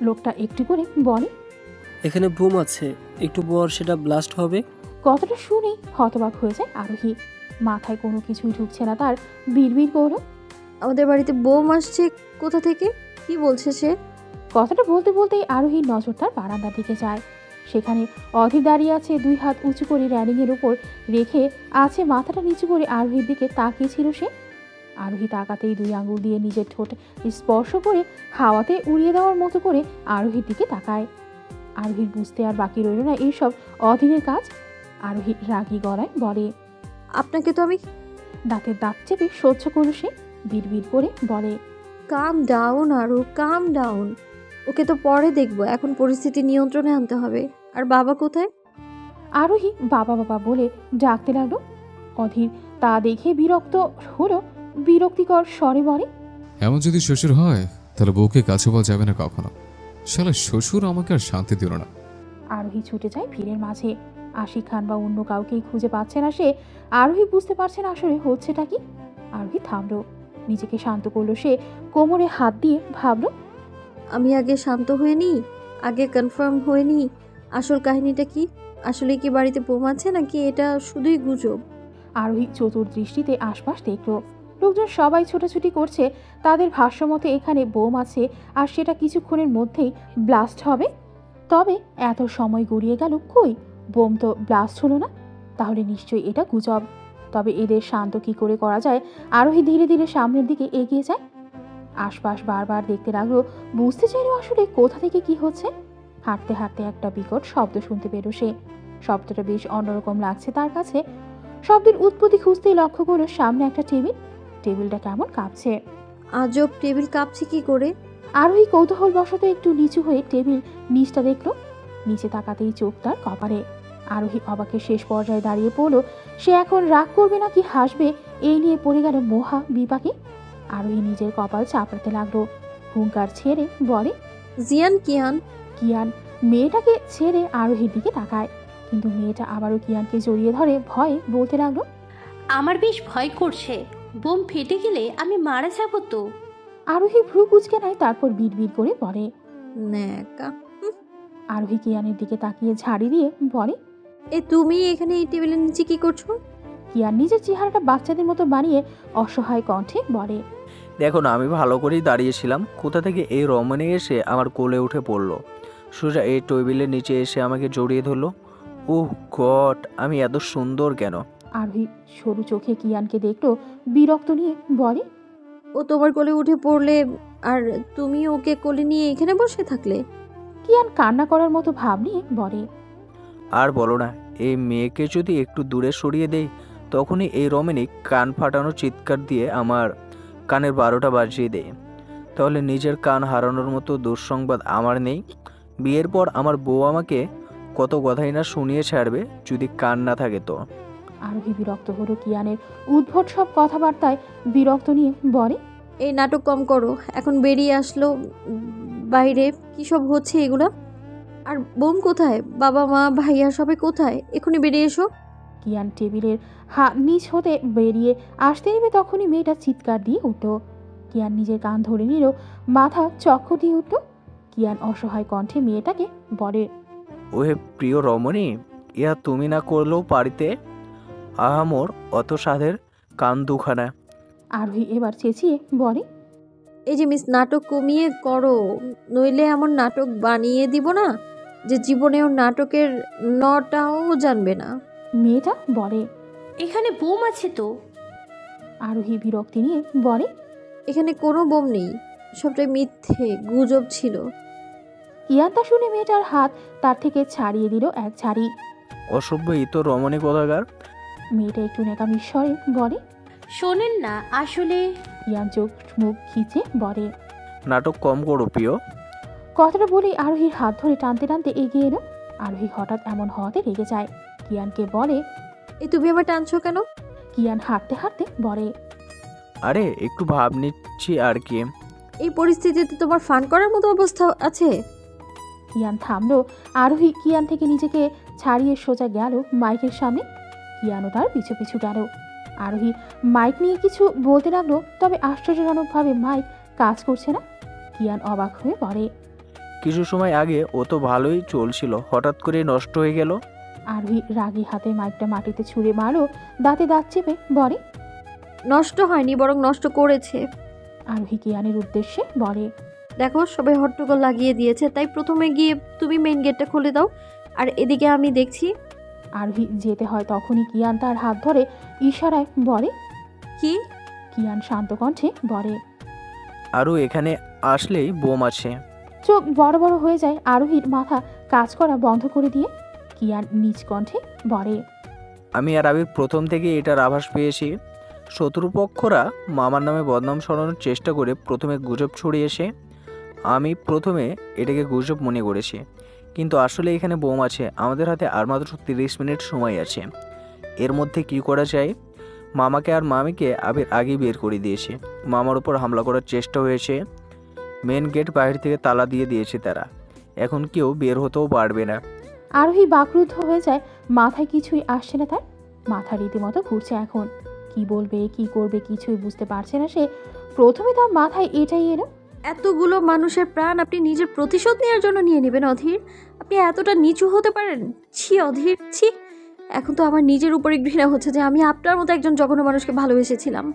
লোকটা একটু করে বলে, এখানে বোম আছে, একটু পর সেটা ব্লাস্ট হবে। কথাটা শুনেই হতবাক হয়ে যায় আরোহী। মাথায় কোনো কিছুই ঢুকছে না তার। বিড়বিড় করল, আমাদের বাড়িতে বোম আসছে কোথা থেকে? কি বলছে সে? কথাটা বলতে বলতেই আরোহীর নজর তার বারান্দার দিকে যায়। সেখানে অধীর দাঁড়িয়ে আছে, দুই হাত উঁচু করে র্যালিংয়ের উপর রেখে আছে, মাথাটা নিচু করে আরোহীর দিকে তাকিয়েছিল সে। আরোহী তাকাতেই দুই আঙুল দিয়ে নিজের ঠোঁট স্পর্শ করে হাওয়াতে উড়িয়ে দেওয়ার মতো করে আরোহীর দিকে তাকায়। আরোহীর বুঝতে আর বাকি রইল না এইসব অধীরের কাজ। আরোহী রাগী গলায় বলে, আপনাকে তো আমি। দাঁতের দাঁত চেপে সহ্য করল সে। বিড়বিড় করে বলে, কাম ডাউন আরো, কাম ডাউন। ওকে তো পরে দেখবো, এখন পরিস্থিতি নিয়ন্ত্রণে আনতে হবে। আর বাবা কোথায়? আরোহী বাবা বাবা বলে ডাকতে লাগলো। অধীর তা দেখে বিরক্ত হলো। বিরক্তিকর স্বরে বলে, এমন যদি শ্বশুর হয় তাহলে বউকে কাছে পাওয়া যাবে না কখনো। শালা শ্বশুর আমাকে আর শান্তি দিল না। আরোহী ছুটে যায় ভিড়ের মাঝে। আশিক খান বা অন্য কাউকেই খুঁজে পাচ্ছে না সে। আরোহী বুঝতে পারছে না আসলে হচ্ছেটা কি। আরোহী থামলো, নিজেকে শান্ত করলো সে। কোমরে হাত দিয়ে ভাবলো, আমি আগে শান্ত হয়ে নিই, আগে কনফার্ম হয়ে নিই আসল কাহিনীটা কি। আসলে কি বাড়িতে বোম আছে নাকি এটা শুধুই গুজব? আরোহী চতুর্দৃষ্টিতে আশপাশ দেখলো। লোকজন সবাই ছোটাছুটি করছে। তাদের ভাষ্যমতে এখানে বোম আছে আর সেটা কিছুক্ষণের মধ্যেই ব্লাস্ট হবে। তবে এত সময় গড়িয়ে গেল, কই বোম তো ব্লাস্ট হলো না। তাহলে নিশ্চয়ই এটা গুজব। তবে এদের শান্ত কি করে করা যায়? আরোহী ধীরে ধীরে সামনের দিকে এগিয়ে যায়। আশপাশ বারবার দেখতে লাগলো, বুঝতে চাইলো আসলে কোথা থেকে কি হচ্ছে। হাঁটতে হাঁটতে একটা বিকট শব্দ শুনতে পেল সে। শব্দটা বেশ অন্যরকম লাগছে তার কাছে। শব্দের উৎপত্তি খুঁজতেই লক্ষ্য করলো সামনে একটা টেবিল। টেবিলটা কেমন কাঁপছে। আজব, টেবিল কাঁপছে কি করে? আরোহী কৌতূহল বশত একটু নিচু হয়ে টেবিল নিচটা দেখলো। নিচে তাকাতেই চোখ তার কপালে। আরোহী অবাকের শেষ পর্যায়ে দাঁড়িয়ে পড়লো। সে এখন রাগ করবে নাকি হাসবে এই নিয়ে পড়ে গেল মহা বিপাকে। আরোহী নিজের কপাল চাপড়াতে লাগলো। হুঙ্কার ছেড়ে বলে, জিয়ান, কিয়ান। কিয়ান মেয়েটাকে ছেড়ে আরোহীর দিকে তাকায়, কিন্তু মেয়েটা আবারও কিয়ানকে জড়িয়ে ধরে ভয়ে বলতে লাগলো, আমার বেশ ভয় করছে, বোম ফেটে গেলে আমি মারা যাব তো। আরোহী ভ্রু কুঁচকে নেয়, তারপর বিড়বিড় করে বলে, ন্যাকা। আরোহী কিয়ানের দিকে তাকিয়ে ঝাড়ি দিয়ে বলে, তুমি এখানে এই টেবিলের নিচে কি করছো? কিয়ান নিজের চেহারাটা বাচ্চাদের মতো বানিয়ে অসহায় কণ্ঠে বলে, দেখো না, আমি ভালো করেই দাঁড়িয়েছিলাম, কোথা থেকে এই রমণী এসে আমার কোলে উঠে পড়লো, সোজা এই টেবিলের নিচে এসে আমাকে জড়িয়ে ধরলো। ওহ গড, আমি এত সুন্দর কেন? আরোহী সরু চোখে কিয়ানকে দেখলো, বিরক্ত নিয়ে বলে, ও তোমার কোলে উঠে পড়লে আর তুমি ওকে কোলে নিয়ে এখানে বসে থাকলে? কিয়ান কান্না করার মতো ভাব নিয়ে বলে, আর বলো না, এই মেয়েকে যদি একটু দূরে সরিয়ে দেই তখনই এই রমণী কান ফাটানো চিৎকার দিয়ে আমার কানের 12টা বাজিয়ে দেয়। তাহলে নিজের কান হারানোর মতো দুঃসংবাদ আমার নেই। বিয়ের পর আমার বউ আমাকে কত কথাই না শুনিয়ে ছাড়বে যদি কান না থাকে তো। আরোহী বিরক্ত হলো কিয়ানের উদ্ভট সব কথাবার্তায়। বিরক্ত নিয়ে বলে, এই নাটক কম করো, এখন বেরিয়ে আসলো বাইরে কি সব হচ্ছে এগুলা। আর বোম কোথায়? বাবা মা ভাইয়া সবাই কোথায়? এখনই বেরিয়ে এসো। কিয়ান টেবিলের নিচ হতে বেরিয়ে আসতে নেবে তখনই মেয়েটা চিৎকার দিয়ে উঠল। কিয়ান নিজের কান ধরে নিল, মাথা চক্কর দিয়ে উঠল। কিয়ান অসহায় কণ্ঠে মেয়েটাকে বলে, ওহে প্রিয় রমণী, ইহা তুমি না করলেও পারিতে, আহামোর অত সাধের কান দুখানা। আরোহী এবার চেঁচিয়ে বলে, এই যে মিস, নাটক কমিয়ে করো, নইলে এমন নাটক বানিয়ে দিব না যে জীবনেও নাটকের নটাও জানবে না। মেয়েটা বলে, এখানে বোম আছে তো। আরোহী বিরক্তি নিয়ে বলে, এখানে কোনো বোম নেই, সবটাই মিথ্যে, গুজব ছিল। কিয়ান তা শুনে মেয়েটার হাত তার থেকে ছাড়িয়ে দিল এক ঝাড়ি। অসভ্য তো রমণী কোথাকার। মেয়েটা একটু নেকামির স্বরে বলে, শোনেন না, আসলে। কিয়ান চোখ মুখ খিচে বলে, নাটক কম করো প্রিয়। কথাটা বলেই আরোহীর হাত ধরে টানতে টানতে এগিয়ে এলো। আরোহী হঠাৎ এমন হওয়াতে রেগে যায়। কিয়ানকে বলে, তুমি আবার টানছো কেন? কিয়ান হাঁটতে হাঁটতে বলে, আরে একটু ভাব নিচ্ছি আর কি। এই পরিস্থিতিতে তোমার ফান করার মতো অবস্থা আছে? কিয়ান থামলো। আরোহী কিয়ান থেকে নিজেকে ছাড়িয়ে সোজা গেল মাইকের সামনে। কিয়ানও তার পিছু পিছু গেল। আরোহী মাইক নিয়ে কিছু বলতে লাগলো, তবে আশ্চর্যজনকভাবে মাইক কাজ করছে না। কিয়ান অবাক হয়ে বলে, কিছু সময় আগে ও তো ভালোই চলছিল, হঠাৎ করে নষ্ট হয়ে গেল। আরোহী রাগী হাতে মাইকটা মাটিতে ছুঁড়ে মারো, দাঁতে দাঁত চেপে বলে, নষ্ট হয়নি, বরং নষ্ট করেছে। আরোহী কিয়ানের উদ্দেশ্যে বলে, দেখো সবাই হট্টগোল লাগিয়ে দিয়েছে, তাই প্রথমে গিয়ে তুমি মেইন গেটটা খুলে দাও, আর এদিকে আমি দেখছি। আরোহী যেতে হয় তখনই কিয়ান তার হাত ধরে ইশারায় বলে, কি? কিয়ান শান্ত কণ্ঠে বলে, আরও এখানে আসলেই বোম আছে। চোখ বড় বড় হয়ে যায় আরোহীর, মাথা কাজ করা বন্ধ করে দিয়ে কিয়ান নিজ কণ্ঠে বলে, আমি আর আবির প্রথম থেকে এটার আভাস পেয়েছি। শত্রুপক্ষরা মামার নামে বদনাম ছড়ানোর চেষ্টা করে প্রথমে গুজব ছড়িয়েছে। আমি প্রথমে এটাকে গুজব মনে করেছি, কিন্তু আসলে এখানে বোম আছে। আমাদের হাতে আর মাত্র 30 মিনিট সময় আছে। এর মধ্যে কি করা যায়? মামাকে আর মামিকে আবির আগেই বের করে দিয়েছে। মামার উপর হামলা করার চেষ্টা হয়েছে। মেন গেট বাইরে থেকে তালা দিয়ে দিয়েছে তারা। এখন কেউ বের হতেও পারবে না। আরোহী বাকরুদ্ধ হয়ে যায়, মাথায় কিছুই আসছে না তার। মাথা রীতিমতো ঘুরছে এখন। কি বলবে কি করবে কিছুই বুঝতে পারছে না সে। প্রথমে তার মাথায় এটাই এলো, এতগুলো মানুষের প্রাণ আপনি নিজের প্রতিশোধ নেওয়ার জন্য নিয়ে নেবেন অধীর? আপনি এতটা নিচু হতে পারেন? ছি অধীর, ছি। এখন তো আমার নিজের উপরে ঘৃণা হচ্ছে যে আমি আপনার মতো একজন জঘন্য মানুষকে ভালোবেসেছিলাম।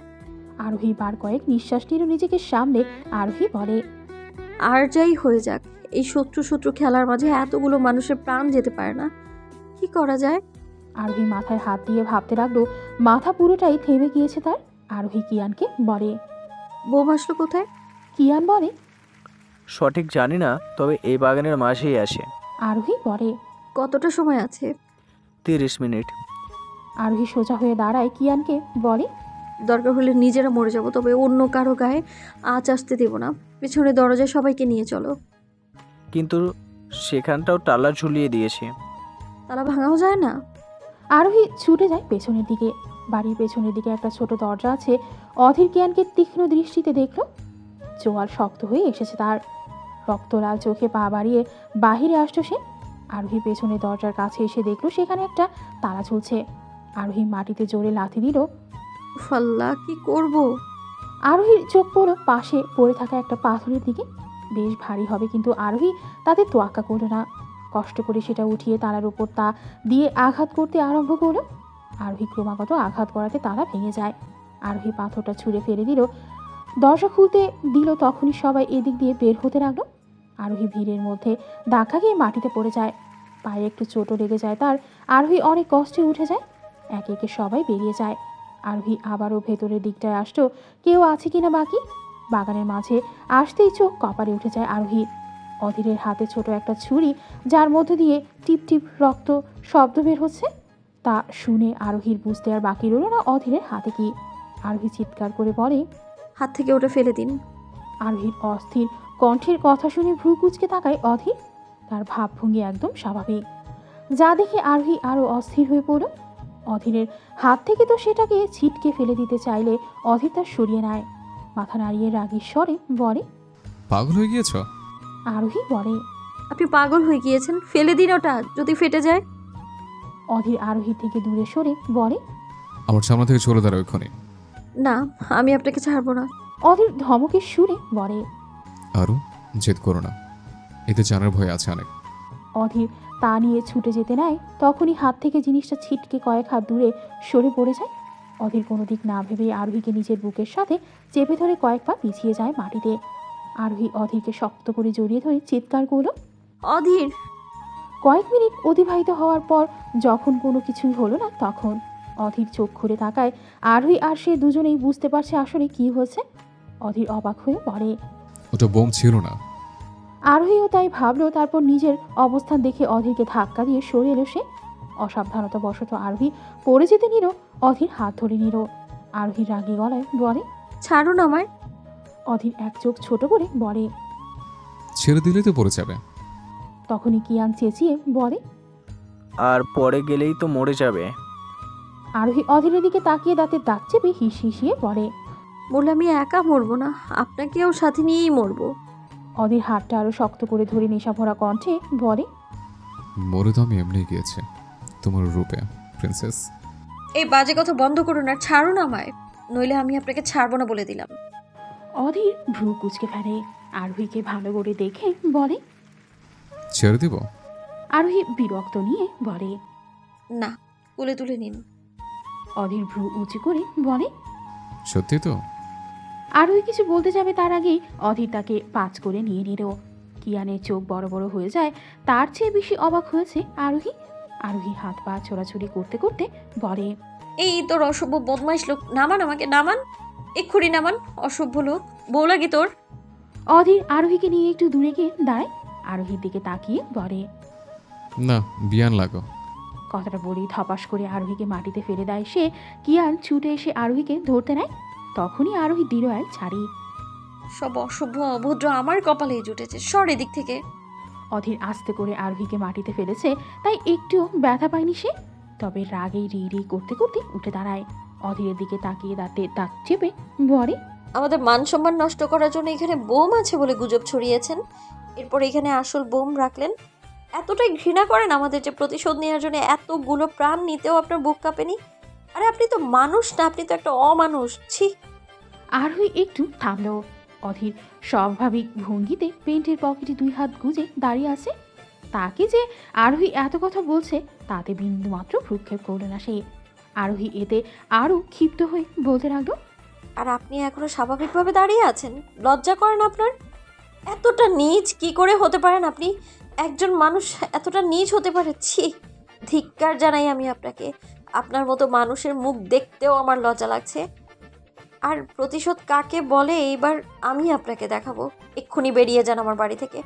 আরোহী বার কয়েক নিঃশ্বাস নিল নিজেকে সামলে। আরোহী বলে, আর যাই হয়ে যাক, এই শত্রু শত্রু খেলার মাঝে এতগুলো মানুষের প্রাণ যেতে পারে না। কি করা যায়? আরোহী মাথায় হাত দিয়ে ভাবতে লাগলো। মাথা পুরোটাই থেমে গিয়েছে তার। আরোহী কিয়ানকে বলে, বোম আসলো কোথায়? কিয়ান বলে, সঠিক জানি না, তবে এই বাগানের মাঝেই আসে। আরোহী বলে, কতটা সময় আছে? 30 মিনিট। আরোহী সোজা হয়ে দাঁড়ায়, কিয়ানকে বলে, দরকার হলে নিজেরা মরে যাব, তবে অন্য কারো গায়ে আঁচ আসতে দেব না। পেছনে দরজায় সবাইকে নিয়ে চলো। কিন্তু সেখানটাও টালা ঝুলিয়ে দিয়েছে। তালা ভাঙাও যায় না? আরোহী ছুটে যায় পেছনের দিকে। বাড়ির পেছনের দিকে একটা ছোট দরজা আছে। অধীর কিয়ানকে তীক্ষ্ণ দৃষ্টিতে দেখল। চোয়াল শক্ত হয়ে এসেছে তার। রক্তলাল চোখে পা বাড়িয়ে বাহিরে আসতো সে। আরোহী পেছনের দরজার কাছে এসে দেখল সেখানে একটা তালা ঝুলছে। আরোহী মাটিতে জোরে লাথি দিল। ফাল্লা, কি করব? আরোহীর চোখ পড়ল পাশে পড়ে থাকা একটা পাথরের দিকে। বেশ ভারী হবে, কিন্তু আরোহী তাতে তোয়াক্কা করল না। কষ্ট করে সেটা উঠিয়ে তালার উপর তা দিয়ে আঘাত করতে আরম্ভ করল। আরোহী ক্রমাগত আঘাত করাতে তালা ভেঙে যায়। আরোহী পাথরটা ছুঁড়ে ফেলে দিল। দরজা খুলতে দিল, তখনই সবাই এদিক দিয়ে বের হতে লাগলো। আরোহী ভিড়ের মধ্যে ধাক্কা খেয়ে মাটিতে পড়ে যায়। পায়ে একটু চোটও লেগে যায় তার। আরোহী অনেক কষ্টে উঠে যায়। একে একে সবাই বেরিয়ে যায়। আরোহী আবারও ভেতরের দিকটায় আসতো, কেউ আছে কিনা বাকি। বাগানের মাঝে আসতেই চোখ কপালে উঠে যায় আরোহীর। অধীরের হাতে ছোট একটা ছুরি, যার মধ্য দিয়ে টিপ টিপ রক্ত শব্দ বের হচ্ছে। তা শুনে আরোহীর বুঝতে আর বাকি রইল না অধীরের হাতে কি। আরোহী চিৎকার করে বলে, হাত থেকে ওটা ফেলে দিন। আরোহীর অস্থির কণ্ঠের কথা শুনে ভ্রু কুঁচকে তাকায় অধীর। তার ভাবভঙ্গি একদম স্বাভাবিক, যা দেখে আরোহী আরও অস্থির হয়ে পড়ল। অধীরের হাত থেকে তো সেটাকে ছিটকে ফেলে দিতে চাইলে অধীর তার সরিয়ে নেয়। মাথা নাড়িয়ে রাগীর স্বরে বলে, পাগল হয়ে গিয়েছ? আরোহী বলে, আপনি পাগল হয়ে গিয়েছেন, ফেলে দিন ওটা, যদি ফেটে যায়। অধীর আরোহী থেকে দূরে সরে বলে, আমার সামনে থেকে চলে দাঁড়াও এক্ষুনি। না, আমি আপনাকে ছাড়বো না। অধীর ধমকের সুরে বলে, আরও জেদ করো না, এতে জানার ভয় আছে অনেক। অধীর তা নিয়ে ছুটে যেতে নেয়, তখনই হাত থেকে জিনিসটা ছিটকে কয়েক হাত দূরে সরে পড়ে যায়। অধীর কোনো দিক না ভেবে আরোহীকে নিজের বুকের সাথে চেপে ধরে কয়েক পা পিছিয়ে যায় মাটিতে। আরোহী অধীরকে শক্ত করে জড়িয়ে ধরে চিৎকার করল, অধীর। কয়েক মিনিট অতিবাহিত হওয়ার পর যখন কোনো কিছুই হলো না, তখন অধীর চোখ খুলে তাকায়। আরোহী আর সে দুজনেই বুঝতে পারছে আসলে কি হয়েছে। অধীর অবাক হয়ে পড়ে। ওটা বোম ছিল না। আরোহীও তাই ভাবলো। তারপর নিজের অবস্থান দেখে অধীরকে ধাক্কা দিয়ে সরে এলো সে। অসাবধানতা বশত আরোহী পড়ে যেতে নিল। অধীর হাত ধরে নিল। আরোহী রাগী গলায় বলে, ছাড়ুন আমায়। অধীর এক চোখ ছোট করে বলে, ছেড়ে দিলে তো পড়ে যাবে। তখনই কিয়ান চেঁচিয়ে বলে, আর পরে গেলেই তো মরে যাবে। আরোহী অধীরের দিকে তাকিয়ে দাঁতে দাঁত চেপে হিসিয়ে বলে, বলে আমি একা মরবো না, আপনাকেও সাথে নিয়েই মরবো। অধীর হাতটা আরো শক্ত করে ধরে নেশা ভরা কণ্ঠে বলে, মরে তো আমি এমনি গিয়েছে তোমার রূপে, প্রিন্সেস। এই বাজে কথা বন্ধ করুন আর ছাড়ুন আমায়, নইলে আমি আপনাকে ছাড়বো না বলে দিলাম। অধীর ভ্রু কুচকে ফেলে। আরোহীকে ভালো করে দেখে বলে, ছেড়ে দিব? আরোহী বিরক্ত নিয়ে বলে, না, কোলে তুলে নিন। অধীর ভ্রু উঁচু করে বলে, সত্যি তো? আরোহী কিছু বলতে যাবে তার আগেই অধীর তাকে পাঁচ করে নিয়ে নিল। কিয়ানের চোখ বড় বড় হয়ে যায়। তার চেয়ে বেশি অবাক হয়েছে আরোহী। আরোহী হাত পা ছোড়াছুড়ি করতে করতে বলে, এই তোর অসভ্য বদমাইশ লোক, নামান আমাকে, নামান, এক্ষুনি নামান, অসভ্য লোক, বউ লাগে তোর। অধীর আরোহীকে নিয়ে একটু দূরে গিয়ে দাঁড়ায়। আরোহীর দিকে তাকিয়ে বলে, না, বিয়ান লাগো। কথাটা বলেই ধপাস করে আরোহীকে মাটিতে ফেলে দেয় সে। কিয়ান ছুটে এসে আরোহীকে ধরতে নেয়। তখনই আরোহী দিল এক ছাড়ি। সব অসভ্য অভদ্র আমার কপালেই জুটেছে, সর এদিক থেকে। অধীর আস্তে করে আরোহীকে মাটিতে ফেলেছে, তাই একটুও ব্যথা পায়নি সে। তবে রাগেই রি রি করতে করতে উঠে দাঁড়ায়। অধীরের দিকে তাকিয়ে দাঁত চেপে বলে, আমাদের মান সম্মান নষ্ট করার জন্য এখানে বোম আছে বলে গুজব ছড়িয়েছেন, এরপর এখানে আসল বোম রাখলেন। এতটাই ঘৃণা করেন আমাদের যে প্রতিশোধ নেওয়ার জন্য এতগুলো প্রাণ নিতেও আপনার বুক কাঁপেনি? আরে আপনি তো মানুষ না, আপনি তো একটা অমানুষ। ছি। আরোহী একটু থামল। অধীর স্বাভাবিক ভঙ্গিতে পেন্টের পকেটে 2 হাত গুজে দাঁড়িয়ে আছে। তাকে যে আরোহী এত কথা বলছে তাতে বিন্দুমাত্র ভ্রুক্ষেপ করল না সে। আরোহী এতে আরও ক্ষিপ্ত হয়ে বলতে লাগলো, আর আপনি এখনো স্বাভাবিকভাবে দাঁড়িয়ে আছেন? লজ্জা করেন আপনার? এতটা নীচ কি করে হতে পারেন আপনি? একজন মানুষ এতটা নীচ হতে পারে? ছি, ধিক্কার জানাই আমি আপনাকে। আপনার মতো মানুষের মুখ দেখতেও আমার লজ্জা লাগছে। আর প্রতিশোধ কাকে বলে এইবার আমি আপনাকে দেখাবো। এক্ষুনি বেরিয়ে যান আমার বাড়ি থেকে।